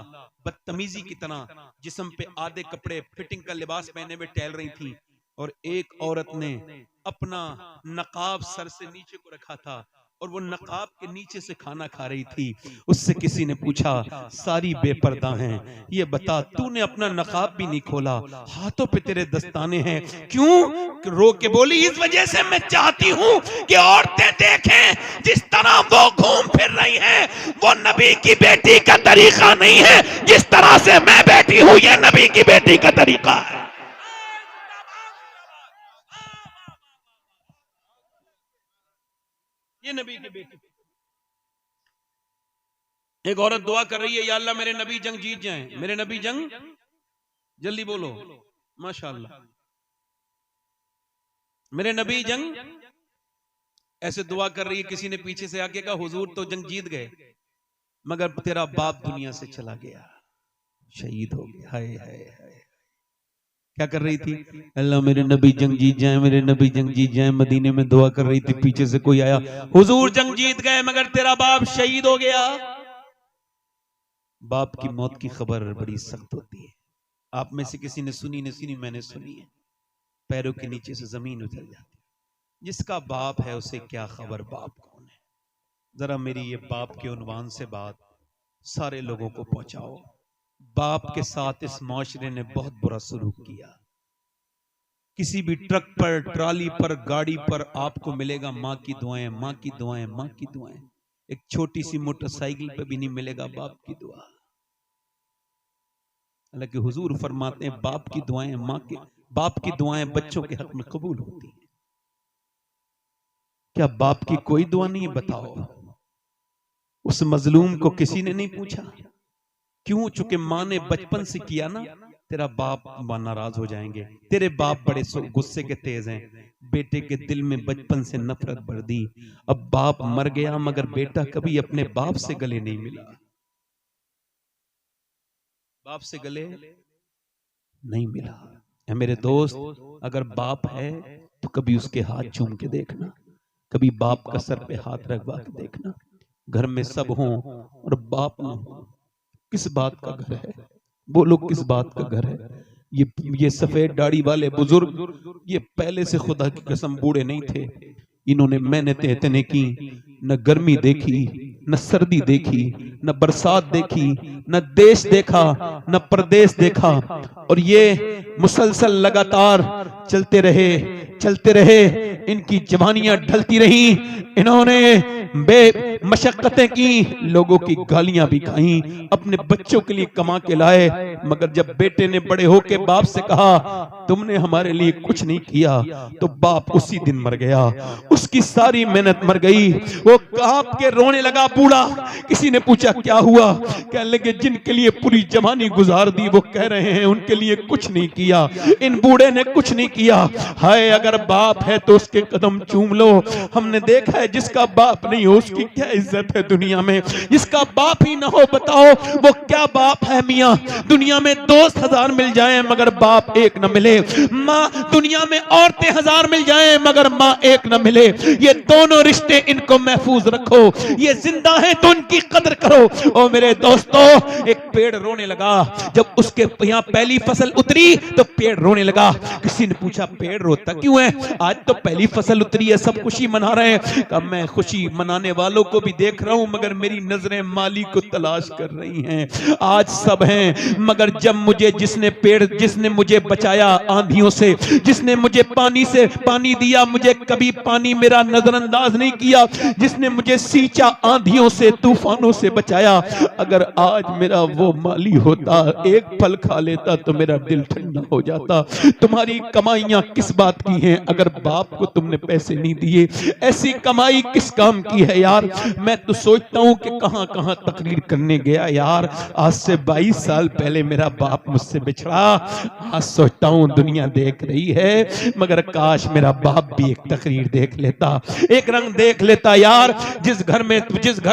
बदतमीजी की तरह जिस्म पे आधे कपड़े फिटिंग का लिबास पहने हुए टहल रही थी, और एक औरत ने अपना नकाब सर से नीचे को रखा था और वो नकाब के नीचे से खाना खा रही थी। उससे किसी ने पूछा सारी बेपर्दा हैं, ये बता तूने अपना नकाब भी नहीं खोला, हाथों पे तेरे दस्ताने हैं, क्यों? रो के बोली इस वजह से मैं चाहती हूँ कि औरतें देखें जिस तरह वो घूम फिर रही हैं, वो नबी की बेटी का तरीका नहीं है। जिस तरह से मैं बैठी हूँ ये नबी की बेटी का तरीका है। ये नबी की बेटी। एक औरत दुआ कर रही है, या अल्लाह मेरे नबी जंग जीत जाएं, मेरे नबी जंग, जल्दी बोलो माशाअल्लाह, मेरे नबी जंग। ऐसे दुआ कर रही है, किसी ने पीछे से आके कहा हुजूर तो जंग जीत गए मगर तेरा बाप दुनिया से चला गया, शहीद हो गया। हाय हाय हाय। क्या कर रही थी? अल्लाह मेरे नबी जंग जीत जाए, मेरे नबी जंग जीत जाए। मदीने में दुआ कर रही थी, पीछे से कोई आया, हुजूर जंग जीत गए मगर तेरा बाप शहीद हो गया। बाप की मौत की खबर बड़ी सख्त होती है। आप में से किसी ने सुनी नहीं सुनी, मैंने सुनी है। पैरों के नीचे से जमीन उतर जाती है। जिसका बाप है उसे क्या खबर बाप कौन है। जरा मेरी ये बाप के उन्वान से बात सारे लोगों को पहुंचाओ। बाप के साथ इस माशरे ने बहुत बुरा सलूक किया। किसी भी ट्रक पर, ट्राली पर, गाड़ी पर आपको मिलेगा माँ की दुआएं, माँ की दुआएं, माँ की दुआएं। एक छोटी सी मोटरसाइकिल पे भी नहीं मिलेगा बाप की दुआ। हालांकि हुजूर फरमाते हैं बाप की दुआएं, माँ के बाप की दुआएं बच्चों के हक में कबूल होती हैं। क्या बाप की कोई दुआ नहीं? बताओ। उस मजलूम को किसी ने नहीं पूछा क्यों? चूंकि माँ ने बचपन से किया ना, तेरा बाप नाराज हो जाएंगे। तेरे बाप बड़े गुस्से के तेज हैं, बेटे के दिल में बचपन से नफरत भर दी। अब बाप मर गया मगर बेटा कभी अपने बाप से गले नहीं मिला, बाप से गले नहीं मिला। मेरे दोस्त, अगर बाप है तो कभी उसके हाथ चूम के देखना, कभी बाप का सर पे हाथ रखवा के देखना। घर में सब हों और बाप न हो, किस बात का घर है? बोलो किस बात का घर है? ये सफेद दाढ़ी वाले बुजुर्ग ये पहले से खुदा की कसम बूढ़े नहीं थे। इन्होंने मेहनतें इतने की, न गर्मी देखी, न सर्दी देखी, न बरसात देखी, न देश देखा, न प्रदेश देखा, और ये मुसलसल लगातार चलते रहे। इनकी जवानियां ढलती रही, इन्होंने बेमशक्कतें की, लोगों की गालियां भी खाई, अपने बच्चों के लिए कमा के लाए। मगर जब बेटे ने बड़े होके बाप से कहा तुमने हमारे लिए कुछ नहीं किया, तो बाप उसी दिन मर गया। उसकी सारी मेहनत मर गई। वो कांप के रोने लगा बूढ़ा। किसी ने पूछा क्या हुआ? कहने लगे जिनके लिए पूरी जवानी गुजार दी वो कह रहे हैं उनके लिए कुछ नहीं किया, इन बूढ़े ने कुछ नहीं किया। हाय, अगर बाप है तो उसके कदम चूम लो। हमने देखा है जिसका बाप नहीं हो उसकी क्या इज्जत है दुनिया में। जिसका बाप ही ना हो बताओ वो क्या बाप है मियां। दुनिया में दोस्त 1000 मिल जाएं मगर बाप एक न मिले। माँ, दुनिया में औरतें 1000 मिल जाएं मगर माँ एक न मिले। ये दोनों रिश्ते इनको महफूज रखो। ये जिंदा है तो उनकी कदर करो। ओ मेरे दोस्तों, एक पेड़ रोने लगा जब उसके यहाँ पहली फसल उतरी तो पेड़ रोने लगा। किसी ने पूछा पेड़ रोता क्यों है? आज तो पहली फसल उतरी है, सब खुशी मना रहे हैं। कब मैं खुशी मनाने वालों को भी देख रहा हूं मगर मेरी नजरें माली को तलाश कर रही हैं। आज सब हैं मगर जब मुझे जिसने मुझे बचाया आंधियों से, जिसने मुझे पानी दिया, मुझे कभी पानी मेरा नजरअंदाज नहीं किया, जिसने मुझे सींचा आंधियों से, तूफानों से बचाया, अगर आज मेरा वो माली होता, एक फल खा लेता तो मेरा दिल ठंडा हो जाता। तुम्हारी कमाइयां किस बात की हैं, अगर बाप को तुमने पैसे नहीं दिए, ऐसी कमाई किस काम की है यार। मैं तो सोचता हूं कि कहां कहां तकरीर करने गया यार। आज से 22 साल पहले मेरा बाप मुझसे बिछड़ा, आज सोचता हूं दुनिया देख रही है, मगर काश मेरा बाप भी एक तकरीर देख लेता, एक रंग देख लेता यार। जिस घर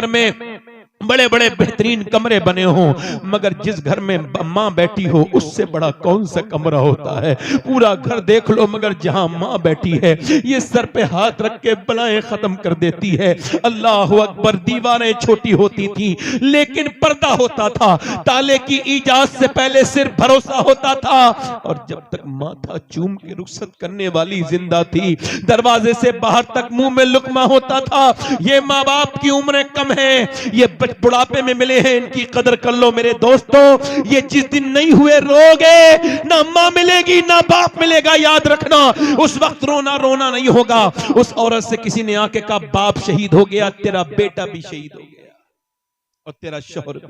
में बड़े बड़े बेहतरीन कमरे बने हों, मगर जिस घर में माँ बैठी हो उससे बड़ा कौन सा कमरा होता है। पूरा घर देख लो, मगर जहां माँ बैठी है ये सर पे हाथ रख के बलाएं खत्म कर देती है। अल्लाह अकबर। दीवारें छोटी होती थी लेकिन पर्दा होता था, ताले की इजाजत से पहले सिर्फ भरोसा होता था, और जब तक माथा चूम के रुखसत करने वाली जिंदा थी, दरवाजे से बाहर तक मुंह में लुकमा होता था। ये माँ बाप की उम्रें कम है, ये बुढ़ापे में मिले हैं, इनकी कदर कर लो मेरे दोस्तों। ये जिस दिन नहीं हुए रोगे, ना मां मिलेगी ना बाप मिलेगा, याद रखना। उस वक्त रोना रोना नहीं होगा। उस औरत से किसी ने आके कहा बाप शहीद हो गया, तेरा बेटा भी शहीद हो गया और तेरा शौहर भी,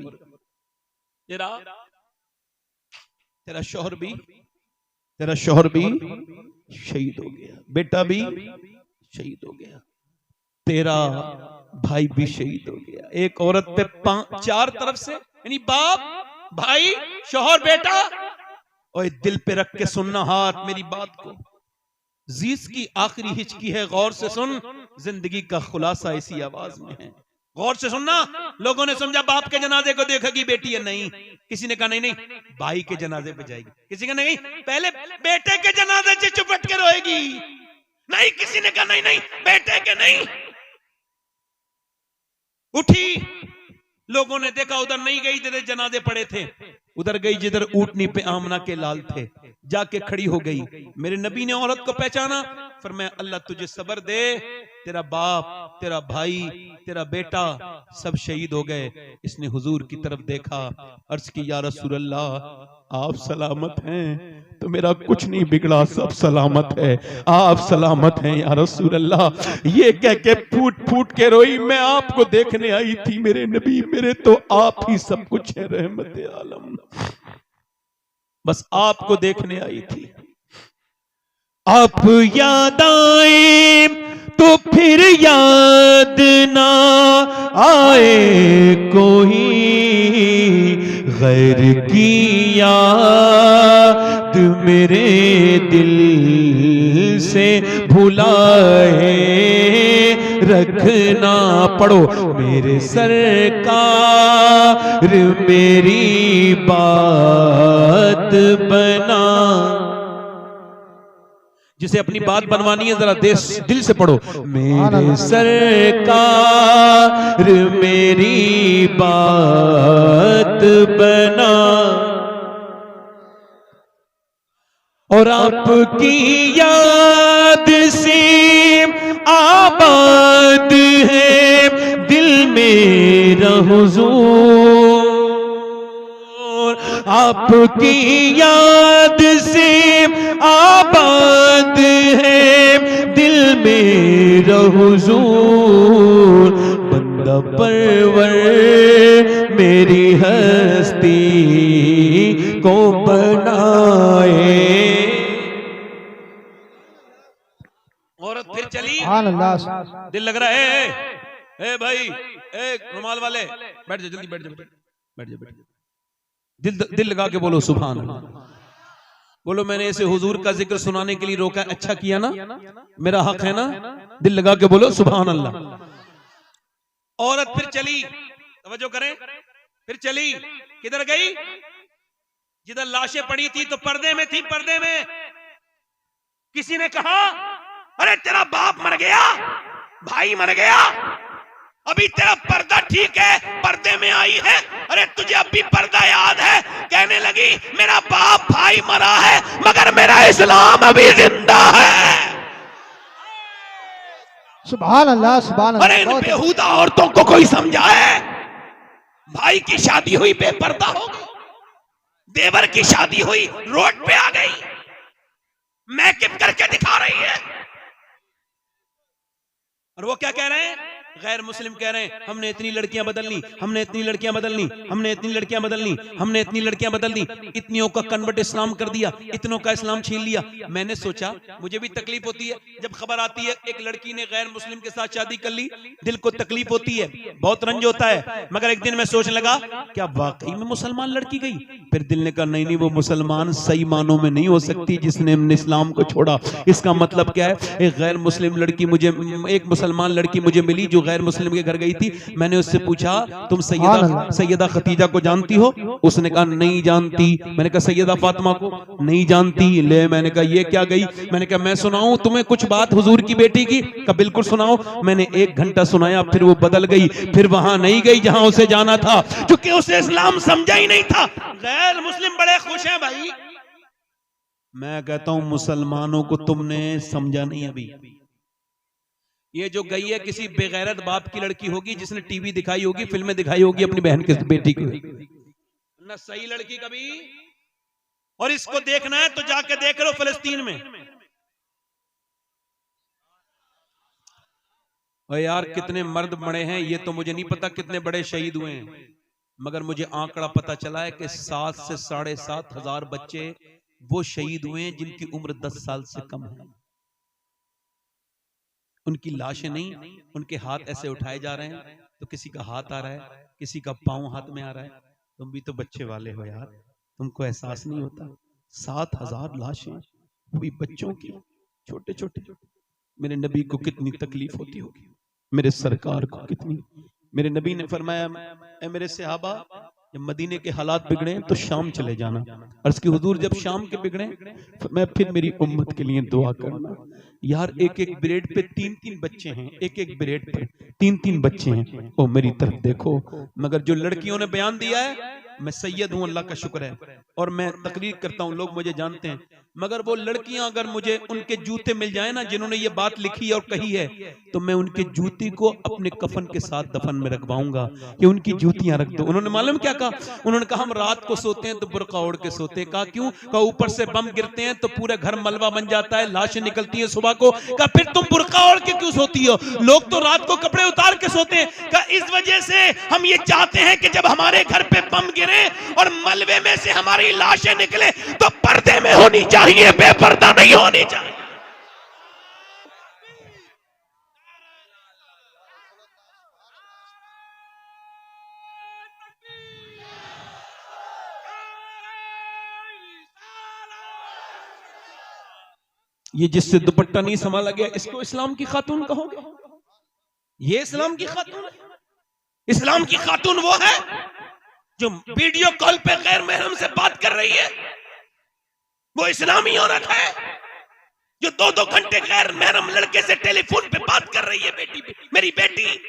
तेरा शौहर भी शहीद हो गया, बेटा भी शहीद हो गया, तेरा भाई भी शहीद हो गया। एक औरत पे 4 तरफ से, यानी बाप, भाई, शौहर, बेटा। और दिल पे रख के सुनना हाथ मेरी बात को। जीस की आखिरी हिचकी है, गौर से सुन, जिंदगी का खुलासा इसी आवाज में है। गौर से सुनना। लोगों ने समझा बाप के जनाजे को देखेगी बेटी है, नहीं। किसी ने कहा नहीं नहीं भाई के जनाजे पे जाएगी, किसी का नहीं पहले बेटे के जनाजे से चुपट के रोएगी, नहीं। किसी ने कहा नहीं नहीं बेटे के नहीं। उठी, लोगों ने देखा उधर नहीं गई जिधर जनाजे पड़े थे, उधर गई जिधर ऊंटनी पे आमना के लाल थे, जाके खड़ी हो गई। मेरे नबी ने औरत को पहचाना, फरमाया अल्लाह तुझे सब्र दे, तेरा बाप, तेरा भाई, तेरा बेटा सब शहीद हो गए। इसने हुजूर की तरफ देखा, अर्ज की या रसूल अल्लाह आप सलामत हैं? तो मेरा कुछ नहीं बिगड़ा, सब सलामत है, आप सलामत हैं या रसूल अल्लाह। ये कह के फूट फूट के रोई, मैं आपको देखने आई थी मेरे नबी, मेरे तो आप ही सब कुछ है, रहमत आलम, बस आपको देखने आई थी। आप याद आए तो फिर याद ना आए कोई, गैर की याद मेरे दिल से भुलाए रखना। पढ़ो मेरे सरकार मेरी बात बना। जिसे अपनी बात बनवानी है जरा दिल से पढ़ो। मेरे सरकार मेरी बात बना, और आपकी याद से आबाद है दिल मेरा हुजूर, आपकी याद से आबाद है दिल मेरा हुजूर। बंदा परवर मेरी हस्ती को बनाए। औरत फिर चली, दिल लग रहा है, ए भाई, ए रुमाल वाले बैठ जा, जल्दी बैठ जा, बैठ जा, दिल लगा के बोलो सुभान अल्लाह। बोलो मैंने इसे हुजूर का जिक्र सुनाने के लिए रोका, अच्छा किया ना, मेरा हक है ना। दिल लगा के बोलो सुभान अल्लाह। औरत फिर चली, तवज्जो करें, फिर चली, किधर गई? जिधर लाशें पड़ी थी तो पर्दे में थी, पर्दे में। किसी ने कहा अरे तेरा बाप मर गया, भाई मर गया, अभी तेरा पर्दा ठीक है, पर्दे में आई है, अरे तुझे अभी पर्दा याद है? कहने लगी मेरा बाप भाई मरा है मगर मेरा इस्लाम अभी जिंदा है। सुभान अल्लाह, सुभान अल्लाह। अरे इन बेहुदा औरतों को कोई समझाए। भाई की शादी हुई बेपर्दा हो गई, देवर की शादी हुई रोड पे आ गई, मैकअप करके दिखा रही है। और वो क्या कह रहे हैं? गैर मुस्लिम कह रहे हैं हमने इतनी लड़कियां बदलनी, हमने इतनी लड़कियां बदलनी, हमने इतनी लड़कियां बदलनी, हमने इतनी लड़कियां बदल दी, इतनियों का कन्वर्ट इस्लाम कर दिया, इतनों का इस्लाम छीन लिया। मैंने सोचा मुझे भी तकलीफ होती है जब खबर आती है एक लड़की ने गैर मुस्लिम के साथ शादी कर ली, दिल को तकलीफ होती है, बहुत रंज होता है। मगर एक दिन मैं सोचने लगा क्या वाकई में मुसलमान लड़की गई? फिर दिल ने कहा नहीं नहीं, वो मुसलमान सही मानों में नहीं हो सकती जिसने इस्लाम को छोड़ा। इसका मतलब क्या है, एक गैर मुस्लिम लड़की मुझे, एक मुसलमान लड़की मुझे मिली जो गैर मुस्लिम के घर गई थी। मैंने उससे पूछा तुम सैयदा खतीजा को जानती हो? उसने कहा नहीं जानती। मैंने कहा सैयदा फातिमा को? नहीं जानती। ले मैंने कहा ये क्या गई? मैंने कहा मैं सुनाऊं तुम्हें कुछ बात हुजूर की बेटी की? कहा बिल्कुल सुनाओ। मैंने 1 घंटा सुनाया, फिर वो बदल गई, फिर वहां नहीं गई जहां उसे जाना था, क्योंकि उसे इस्लाम समझा ही नहीं था। गैर मुस्लिम बड़े खुश हैं भाई। मैं कहता हूं मुसलमानों को तुमने समझा नहीं अभी। ये जो गई है किसी बेगैरत बाप की लड़की होगी जिसने टीवी दिखाई होगी, फिल्में दिखाई होगी अपनी बहन की बेटी की, ना सही लड़की कभी। और इसको देखना है तो जाके देख लो फिलिस्तीन में। और यार कितने मर्द मरे हैं ये तो मुझे नहीं पता, कितने बड़े शहीद हुए हैं, मगर मुझे आंकड़ा पता चला है कि 7 से 7.5 हजार बच्चे वो शहीद हुए हैं जिनकी उम्र 10 साल से कम है। उनकी लाशें नहीं, उनके हाथ ऐसे उठाए जा रहे हैं, तो किसी का हाथ आ रहा है, किसी का पांव हाथ में आ रहा है। तुम भी तो बच्चे वाले हो यार, तुमको एहसास नहीं होता? 7,000 लाशें हुई बच्चों की, छोटे छोटे। मेरे नबी को कितनी तकलीफ होती होगी, मेरे सरकार को कितनी। मेरे नबी ने फरमाया ऐ मेरे सहाबा, जब मदीने के हालात बिगड़े तो शाम चले जाना। अर्ज़ की हुजूर जब शाम के बिगड़े मैं फिर मेरी उम्मत के लिए दुआ करना। यार एक एक ब्रेड पे 3-3 बच्चे हैं, एक एक ब्रेड पे 3-3 बच्चे हैं। ओ मेरी तरफ देखो। मगर जो लड़कियों ने बयान दिया है, मैं सैयद हूं, अल्लाह का शुक्र है, और मैं तकरीर करता हूं, लोग मुझे जानते हैं। मगर वो लड़कियां अगर मुझे उनके जूते मिल जाए ना जिन्होंने ये बात लिखी और कही है, तो मैं उनके जूती को अपने कफन के साथ दफन में रखवाऊंगा कि उनकी जूतियां रख दो। उन्होंने मालूम क्या कहा? उन्होंने कहा हम रात को सोते हैं तो बुर्का ओढ़ के सोते हैं। कहा क्यों? कहा ऊपर से बम गिरते हैं तो पूरे घर मलबा बन जाता है, लाशें निकलती हैं सुबह को। कहा फिर तुम बुर्का ओढ़ के क्यों सोती हो? लोग तो रात को कपड़े उतार के सोते हैं। कहा इस वजह से हम ये चाहते हैं कि जब हमारे घर पे बम गिरे और मलबे में से हमारी लाशें निकले तो पर्दे में होनी चाहिए, बेपर्दा नहीं होनी चाहिए। ये जिससे दुपट्टा नहीं संभाला गया इसको इस्लाम की खातून कहोगे? ये इस्लाम की खातून? इस्लाम की खातून वो है जो वीडियो कॉल पे गैर महरम से बात कर रही है, वो इस्लामी औरत है जो 2-2 घंटे गैर महरम लड़के से टेलीफोन पे बात कर रही है। बेटी, मेरी बेटी,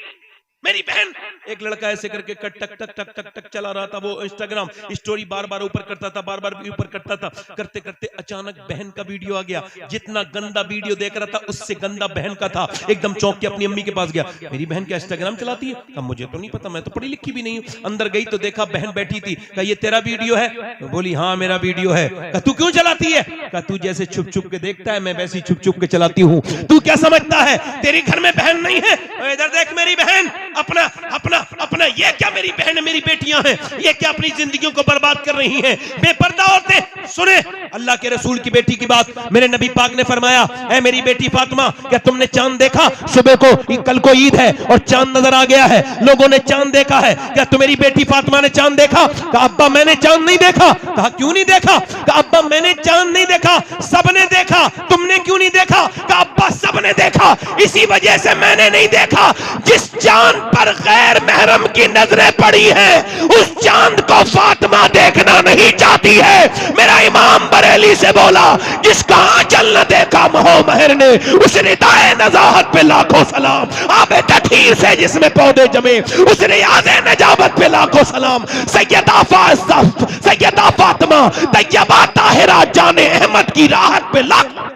मेरी बहन। एक लड़का ऐसे करके टक टक टक टक टक टक चला रहा था, वो इंस्टाग्राम स्टोरी बार बार ऊपर करता था, बार बार ऊपर करता था। करते करते अचानक बहन का वीडियो आ गया। जितना गंदा वीडियो देख रहा था उससे गंदा बहन का था। एकदम चौंक के अपनी अम्मी के पास गया, मेरी बहन क्या इंस्टाग्राम चलाती है? कहा मुझे तो नहीं पता, मैं तो पढ़ी लिखी भी नहीं हूँ। अंदर गई तो देखा बहन बैठी थी। कहा ये तेरा वीडियो है? तो बोली हाँ मेरा वीडियो है। कहा तू क्यों चलाती है? कहा तू जैसे छुप छुप के देखता है मैं वैसे छुप छुप के चलाती हूँ। तू क्या समझता है तेरी घर में बहन नहीं है? इधर देख मेरी बहन, अपना अपना अपना। ये क्या मेरी बहन, मेरी बेटियां हैं, ये क्या अपनी जिंदगियों को बर्बाद कर रही हैं? बेपर्दा औरतें। सुने अल्लाह के रसूल की बेटी की बात। मेरे नबी पाक ने फरमाया ऐ मेरी बेटी फातिमा, क्या तुमने चांद देखा? सुबह को, कल को ईद है और चांद नजर आ गया है, लोगों ने चांद देखा है, क्या तुम्हारी बेटी फातिमा ने चांद देखा? कहा अब्बा मैंने चांद नहीं देखा। कहा क्यों नहीं देखा? कहा अब्बा मैंने चांद नहीं देखा, सबने देखा, तुमने क्यों नहीं देखा? कहा अब्बा सबने देखा, इसी वजह से मैंने नहीं देखा। जिस चांद पर गैर महरम की नजरें पड़ी हैं उस चांद को फातिमा देखना नहीं चाहती है। मेरा इमाम बरेली से बोला जिसका आंचल न देखा मोहमहर ने, उस रिदाए नजाहत पे लाखों सलाम। आबे तठीर से जिसमें पौधे जमे उस रियाज़े नजाबत पे लाखों सलाम। सैयदा फातिमा तैयबा ताहिरा जाने अहमद की राहत पे लाखों।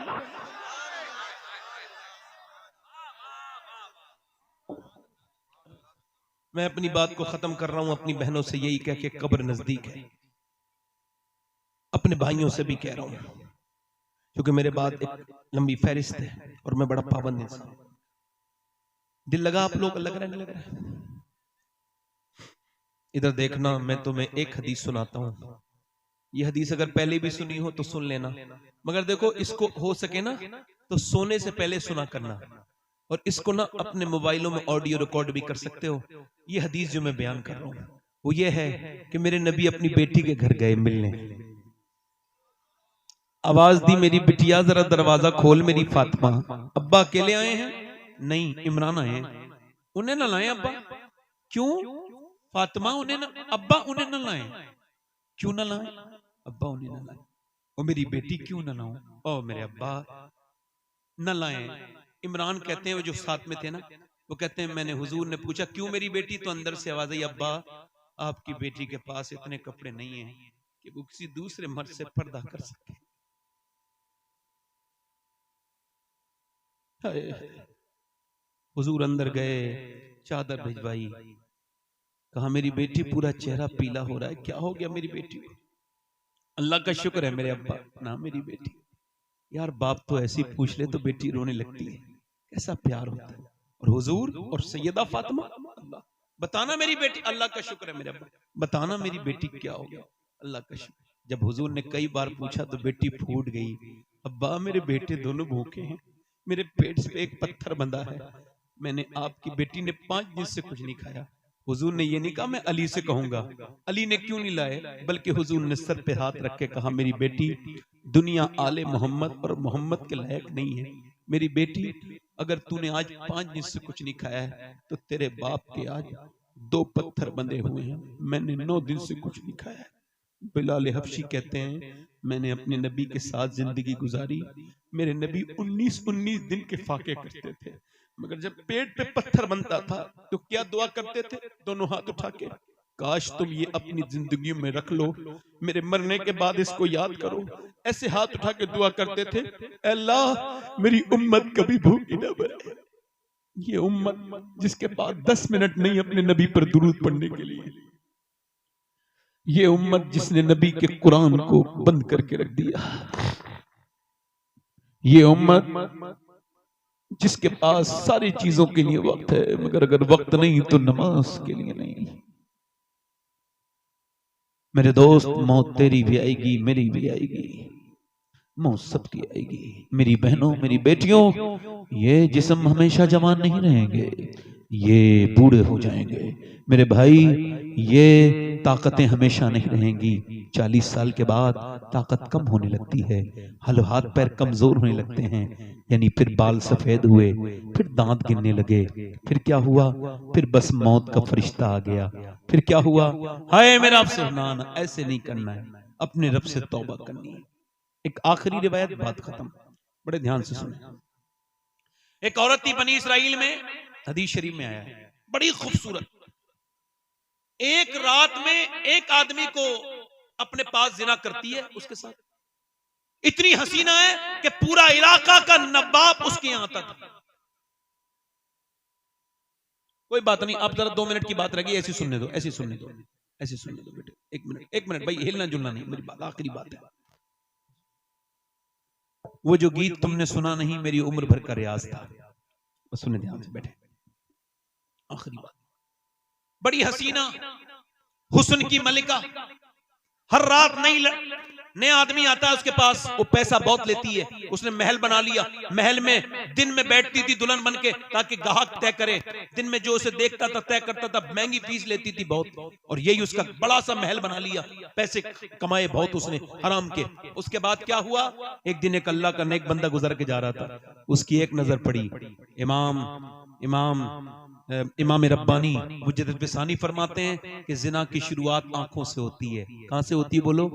मैं अपनी बात को खत्म कर रहा हूं अपनी बहनों से यही कह के कब्र नजदीक है। अपने भाइयों से भी कह रहा हूं क्योंकि मेरे बाद एक लंबी फहरिस्त है और मैं बड़ा पाबंद इंसान। दिल लगा आप लोग, लग रहा है नहीं लग रहा है? इधर देखना, मैं तुम्हें एक हदीस सुनाता हूं। ये हदीस अगर पहले भी सुनी हो तो सुन लेना, मगर देखो इसको हो सके ना तो सोने से पहले सुना करना, और इसको ना अपने मोबाइलों में ऑडियो रिकॉर्ड भी कर सकते हो। ये हदीस जो मैं बयान कर रहा हूं वो ये है कि मेरे नबी अपनी बेटी के घर गए मिलने। आवाज दी, मेरी बिटिया जरा दरवाजा खोल मेरी फातिमा। अब्बा अकेले आए हैं? नहीं, इमरान आए हैं। उन्हें ना लाए अब्बा? क्यों? फातिमा उन्हें ना, अब्बा उन्हें ना लाए? क्यों ना लाए अब्बा? उन्हें ना लाए। और मेरी बेटी क्यों ना लाऊं? ओ मेरे अब्बा न लाए। इमरान कहते हैं, वो जो साथ में थे ना, वो कहते हैं मैंने हुजूर ने पूछा क्यों मेरी बेटी, तो अंदर से आवाज आई, अब्बा आपकी बेटी के पास इतने कपड़े नहीं हैं कि वो किसी दूसरे मर्द से पर्दा कर सके। हुजूर अंदर गए, चादर भिजवाई, कहा मेरी बेटी पूरा चेहरा पीला हो रहा है, क्या हो गया मेरी बेटी को? अल्लाह का शुक्र है मेरे अब्बा ना मेरी बेटी। यार बाप तो ऐसी पूछ ले तो बेटी रोने लगती है, कैसा प्यार होता है। और हुजूर और सैयदा फातिमा, अल्लाह बताना मेरी बेटी, अल्लाह का शुक्र है मेरे अब्बा, बताना मेरी बेटी क्या हो गया, अल्लाह का शुक्र। जब हुजूर ने कई बार पूछा तो बेटी फूट गई, अब्बा मेरे बेटे दोनों भूखे हैं, मेरे पेट से एक पत्थर बंधा है, मैंने आपकी बेटी ने 5 दिन से कुछ नहीं खाया। हुजूर ने ये नहीं कहा मैं अली से कहूंगा, अली ने क्यों नहीं लाए, बल्कि हुजूर ने सर पे हाथ रख के कहा मेरी बेटी दुनिया आले मोहम्मद और मोहम्मद के लायक नहीं है, मेरी बेटी अगर तूने आज 5 दिन से कुछ नहीं खाया है तो तेरे बाप के आज 2 पत्थर बंधे हुए हैं, मैंने 9 दिन से कुछ नहीं खाया है। बिलाल हबशी कहते हैं मैंने अपने नबी के साथ जिंदगी गुजारी, मेरे नबी 19 दिन के फाके करते थे, मगर जब पेट पे पत्थर बनता था तो क्या दुआ करते थे, दोनों हाथ उठा के, काश तुम ये अपनी जिंदगी में रख लो, मेरे मरने के बाद इसको याद करो। ऐसे हाथ उठा के दुआ करते थे, अल्लाह मेरी उम्मत कभी भूखी न मरे। ये उम्मत जिसके पास 10 मिनट नहीं अपने नबी पर दुरूद पढ़ने के लिए, ये उम्मत जिसने नबी के कुरान को बंद करके रख दिया, ये उम्मत जिसके पास सारी चीजों के लिए वक्त है, मगर अगर वक्त नहीं तो नमाज के लिए नहीं। मेरे दोस्त मौत तेरी भी आएगी, मेरी भी आएगी, मौत सबकी आएगी। मेरी बहनों मेरी बेटियों, ये जिस्म हमेशा जवान नहीं रहेंगे, ये बूढ़े हो जाएंगे। मेरे भाई ये ताकतें हमेशा नहीं रहेंगी, 40 साल के बाद ताकत कम होने लगती है, हाथ पैर कमजोर होने लगते हैं, यानी फिर बाल सफेद हुए, फिर दांत गिरने लगे, फिर क्या हुआ, फिर बस मौत का फरिश्ता आ गया, फिर क्या हुआ, हाय मेरा रब से ना ऐसे नहीं करना है, अपने रब से तौबा करनी है। एक आखिरी रिवायत, बात खत्म, बड़े ध्यान से सुने। एक औरत थी बनी इसराइल में, हदीस शरीफ में आया है, बड़ी खूबसूरत, एक रात में एक आदमी को अपने पास जिना करती है, उसके साथ इतनी हसीना है कि पूरा इलाका का नवाब उसके यहां आता था। कोई बात नहीं, आप जरा 2 मिनट की बात रहेगी, ऐसी सुनने दो, ऐसी सुनने दो, ऐसी सुनने दो बेटे, 1 मिनट भाई, हिलना जुलना नहीं, मेरी बात आखिरी बात है। वो जो गीत तुमने सुना नहीं, मेरी उम्र भर का रियाज था, सुनने ध्यान से बैठे, आखिरी बात। बड़ी हसीना, हुस्न की मलिका, हर रात नया आदमी आता है उसके पास, वो पैसा बहुत लेती है, उसने महल बना लिया, महल में दिन में बैठती थी दुल्हन बन के ताकि ग्राहक तय करे, दिन में जो उसे देखता था तय करता था, महंगी फीस लेती थी बहुत, और यही उसका बड़ा सा महल बना लिया, पैसे कमाए बहुत उसने हराम के। उसके बाद क्या हुआ, एक दिन एक अल्लाह का नेक बंदा गुजर के जा रहा था, उसकी एक नजर पड़ी, इमाम रब्बानी मुजद्दिद बिसानी फरमाते हैं कि जिना की शुरुआत आंखों से होती है। कहां से होती है बोलो?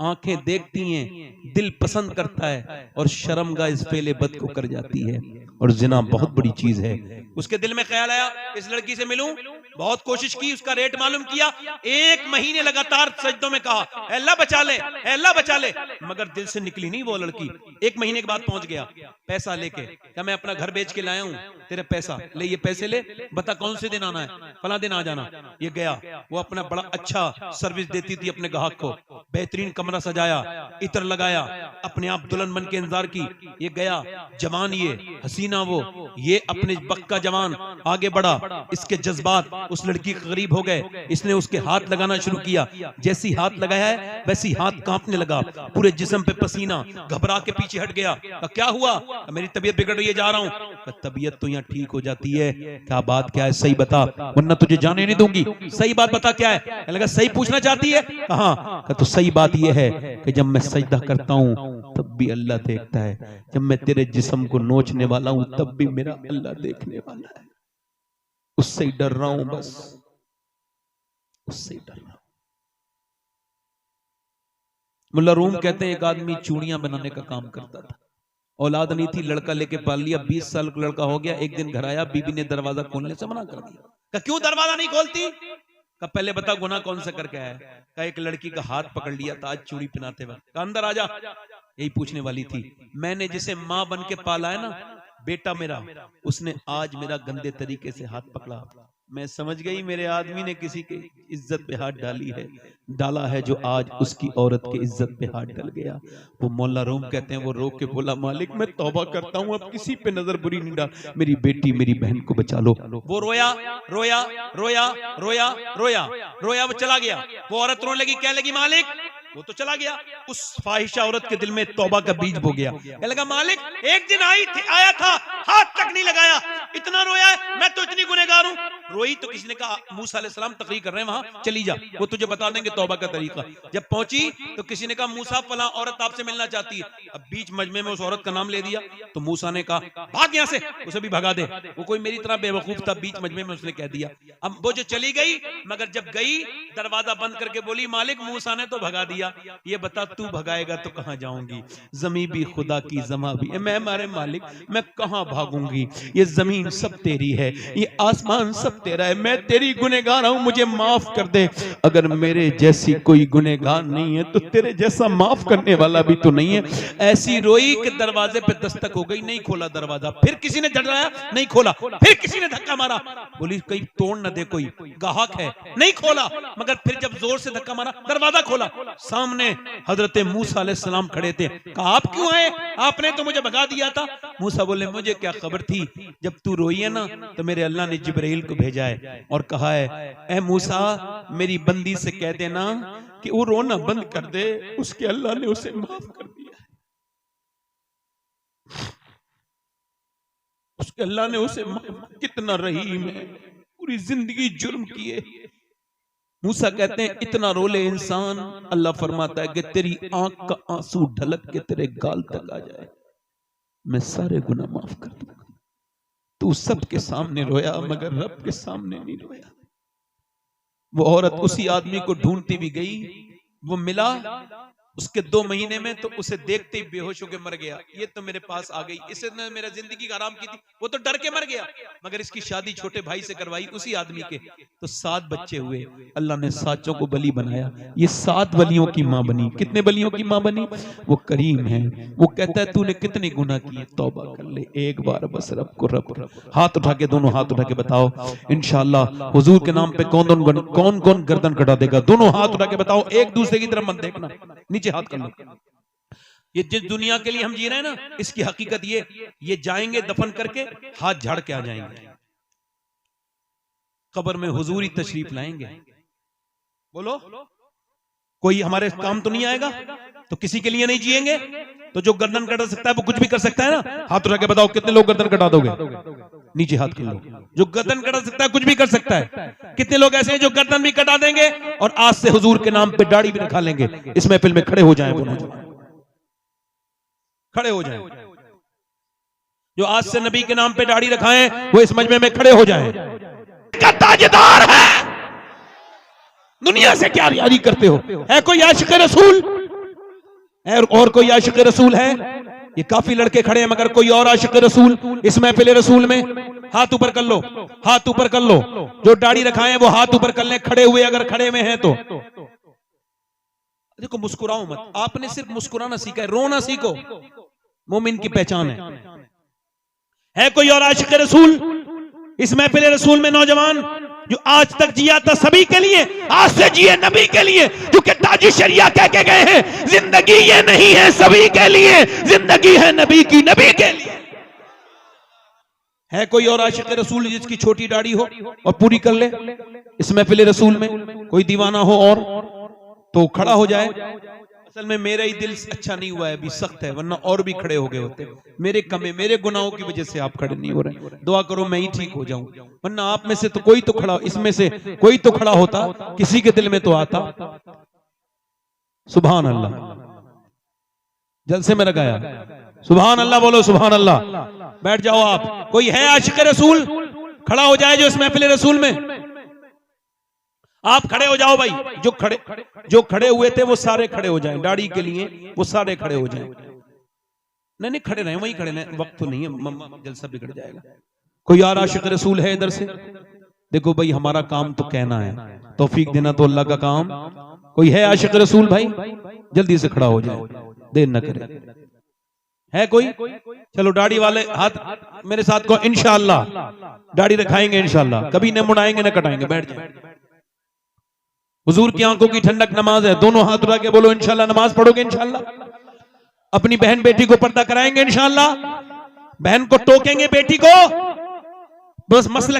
आंखें देखती हैं, दिल पसंद करता है, और शर्मगाह इस फेले बद को कर जाती है, और जिना बहुत बड़ी चीज है। उसके दिल में ख्याल आया इस लड़की से मिलूं, बहुत कोशिश की, उसका रेट मालूम किया, 1 महीने लगातार सजदों में कहा अल्लाह बचा ले, अल्लाह बचा ले, मगर दिल से निकली नहीं वो लड़की। 1 महीने के बाद पहुंच गया पैसा लेके, क्या मैं अपना घर बेच के लाया हूं, तेरे पैसा ले, ये पैसे ले, बता कौन से दिन आना है, फला दिन आ जाना। ये गया, वो अपना बड़ा अच्छा सर्विस देती थी अपने ग्राहक को, बेहतरीन कमरा सजाया, इत्र लगाया, अपने आप दुल्हन बन के इंतजार की, ये गया जवान, ये हसीना, वो ये अपने वक्त का जवान आगे बढ़ा, इसके जज्बात उस लड़की के करीब हो गए, इसने उसके हाथ लगाना शुरू किया, जैसी हाथ लगाया है वैसी हाथ कांपने लगा, पूरे जिस्म पे पसीना, घबरा के पीछे हट गया। क्या हुआ? मेरी तबीयत बिगड़ रही है, जा रहा हूं। तबीयत तो यहाँ ठीक हो जाती है, क्या बात क्या है, सही बता वरना तुझे जाने नहीं दूंगी, सही बात बता क्या है। लगा सही पूछना चाहती है, हाँ। तो सही बात यह है कि जब मैं सजदा करता हूं तब भी अल्लाह देखता है, जब मैं तेरे जिस्म को नोचने वाला हूं तब भी मेरा अल्लाह देखने वाला है। उससे ही डर रहा हूं, बस उससे ही डर रहा हूं। मुल्ला रूम कहते हैं एक आदमी चूड़ियां बनाने का काम करता था, औलाद नहीं थी, लड़का लेके पाल लिया, 20 साल का लड़का हो गया। एक दिन घर आया, बीबी ने दरवाजा खोलने से मना कर दिया। कहा क्यों दरवाजा नहीं खोलती? कहा पहले बता गुनाह कौन सा करके आया? कहा एक लड़की का हाथ पकड़ लिया था आज चूड़ी पहनाते वक्त। कहा अंदर आ जा। यही पूछने वाली थी। मैंने जिसे माँ बन के पाला है ना, बेटा मेरा, उसने आज मेरा गंदे तरीके से हाथ पकड़ा। मैं समझ गई मेरे आदमी ने किसी की इज्जत पे हाथ डाला है जो आज उसकी औरत की इज्जत पे हाथ डल गया। वो मौला रूम कहते हैं वो रो के बोला मालिक मैं तौबा करता हूँ, अब किसी पे नजर बुरी नहीं डाल, मेरी बेटी मेरी बहन को बचा लो। वो रोया रोया रोया रोया रोया रोया, वो चला गया। वो औरत रोने लगी, क्या लगी मालिक, वो तो चला गया। उस फाहिशा औरत के दिल में तौबा का बीज बो गया। क्या लगा मालिक एक दिन आया था, हाथ तक नहीं लगाया, इतना रोया है, मैं तो इतनी गुनहगार हूं। रोई तो किसी ने कहा मूसा अलैहिस्सलाम तकरीर कर रहे हैं वहां, चली जा, वो तुझे बता देंगे तौबा का तरीका। जब पहुंची तो किसी ने कहा मूसा फला औरत आपसे मिलना चाहती है। अब बीच मजमे में उस औरत का नाम ले दिया तो मूसा ने कहा भाग यहां से, उसे भी भगा दे। वो कोई मेरी तरह बेवकूफ था, बीच मजमे में उसने कह दिया। अब वो जो चली गई, मगर जब गई दरवाजा बंद करके बोली मालिक मूसा ने तो भगा दिया, ये बता तू भगाएगा तो कहां जाऊंगी? जमी भी खुदा की, जमा भी मैं मारे मालिक, मैं कहां भागूंगी? ये जमीन सब तेरी है, ये आसमान सब तेरा है, मैं तेरी गुनहगार हूं, मुझे माफ कर दे। अगर मेरे जैसी कोई गुनहगार नहीं है तो तेरे जैसा माफ करने वाला भी तो नहीं है। ऐसी रोई कि दरवाजे पे दस्तक हो गई, नहीं खोला दरवाजा। फिर किसी ने झटराया, नहीं खोला। फिर किसी ने धक्का मारा, बोली कहीं तोड़ न दे, कोई गाहक है, नहीं खोला। मगर फिर जब जोर से धक्का मारा, दरवाजा खोला, सामने हजरत मूसा अलैहिस्सलाम खड़े थे। कहा आप क्यों आए? आपने तो मुझे भगा दिया था। मूसा बोले मुझे क्या खबर थी, जब तू रोई है ना तो मेरे अल्लाह ने जिब्राइल को भेजा है और कहा है ए मूसा मेरी बंदी से कह देना कि वो रोना बंद कर दे, उसके अल्लाह ने उसे माफ कर दिया है, उसके अल्लाह ने उसे कितना रहीम है, पूरी जिंदगी जुर्म किए। मूसा कहते हैं इतना रोले इंसान, अल्लाह फरमाता है कि तेरी आंख का आंसू ढलक के तेरे गाल तक आ जाए, मैं सारे गुनाह माफ कर दूंगा। तू सबके सामने रोया मगर रब के सामने नहीं रोया। वो औरत उसी आदमी को ढूंढती भी गई, वो मिला, उसके 2 महीने में तो उसे देखते ही बेहोश होकर मर गया। ये तो मेरे पास आ गई, इसने मेरा जिंदगी का आराम की थी, वो तो डर के मर गया। मगर इसकी शादी छोटे भाई से करवाई उसी आदमी के, तो 7 बच्चे हुए। अल्लाह ने 7 को बली बनाया। ये 7 बलियों की माँ बनी। कितने बलियों की माँ बनी? वो करीम है। वो कहता है तूने कितने गुनाह किए, तौबा कर ले एक बार बस, रब को रब। हाथ उठा के, दोनों हाथ उठा के बताओ इंशाअल्लाह हुजूर के नाम पे कौन कौन गर्दन कटा देगा? दोनों हाथ उठा के बताओ, एक दूसरे की तरफ मत देखना, नीचे हाथ कर लो। ये जिस दुनिया के लिए हम जी रहे हैं ना, इसकी हकीकत ये जाएंगे दफन करके हाथ झाड़ के आ जाएंगे, कब्र में हुजूर ही तशरीफ लाएंगे। बोलो कोई हमारे काम तो नहीं आएगा, तो किसी के लिए नहीं जिएंगे। तो जो गर्दन कटा सकता है वो कुछ भी कर सकता है ना। हाथ उठा के बताओ कितने लोग गर्दन कटा दोगे? नीचे हाथ कर लो। जो गर्दन कटा सकता है कुछ भी कर सकता है। कितने लोग ऐसे हैं जो गर्दन भी कटा देंगे और आज से हुजूर के नाम पे दाढ़ी भी रखा लेंगे? इस महफिल में खड़े हो जाएं, वो खड़े हो जाएं। जो आज से नबी के नाम पे दाढ़ी रखाएं वो इस मजमे में खड़े हो जाएं। ताजदार है, दुनिया से क्या यारी करते हो? है कोई आशिक रसूल और कोई आशिक रसूल है? ये काफी लड़के खड़े हैं मगर कोई और आशिक रसूल इस महफिल रसूल में? हाथ ऊपर कर लो, हाथ ऊपर कर लो। जो दाढ़ी रखाए वो हाथ ऊपर कर ले, खड़े हुए अगर खड़े में हैं तो। देखो मुस्कुराओ मत, आपने सिर्फ मुस्कुराना सीखा है, रोना सीखो, मोमिन की पहचान है कोई और आशिक रसूल इस महफिल रसूल में? नौजवान जो आज तक जिया था सभी के लिए, आज से जिए नबी के लिए, क्योंकि ताजी शरिया कह के गए हैं जिंदगी ये नहीं है सभी के लिए, जिंदगी है नबी की, नबी के लिए। है कोई और आशिक रसूल जिसकी छोटी दाढ़ी हो और पूरी कर ले इस महफिल रसूल में? कोई दीवाना हो और तो खड़ा हो जाए। असल में मेरा ही दिल अच्छा नहीं हुआ है, अभी सख्त है, वरना और भी खड़े हो गए होते। मेरे कमे, मेरे गुनाहों की वजह से आप खड़े नहीं हो रहे। दुआ करो मैं ही ठीक हो जाऊं, वरना आप में से तो कोई तो खड़ा, इसमें से कोई तो खड़ा होता, किसी के दिल में तो आता। सुभान अल्लाह, जलसे में लगाया। सुभान अल्लाह बोलो, सुभान अल्लाह। बैठ जाओ आप। कोई है आशिक रसूल खड़ा हो जाए जो इस महफिल रसूल में? आप खड़े हो जाओ भाई। जो खड़े हुए थे वो सारे खड़े हो जाएं, दाढ़ी के लिए वो सारे खड़े हो जाएं। नहीं खड़े रहे, वहीं खड़े रहे, वक्त तो नहीं है, जलसा बिगड़ जाएगा। कोई और आशिक रसूल है इधर से? देखो भाई हमारा काम तो कहना है, तौफीक देना तो अल्लाह का काम। कोई है आशिक रसूल भाई? जल्दी से खड़ा हो जाए, देर न करे। है कोई? चलो दाढ़ी वाले हाथ मेरे साथ को, इंशाअल्लाह दाढ़ी रखाएंगे इंशाअल्लाह, कभी न मुड़ाएंगे न कटाएंगे। बैठ जाए। हुजूर की आंखों की ठंडक नमाज है, दोनों हाथ उठा के बोलो इंशाअल्लाह नमाज पढ़ोगे इंशाअल्लाह। अपनी बहन बेटी को पर्दा कराएंगे इंशाअल्लाह, बहन को टोकेंगे बेटी को, बस मसला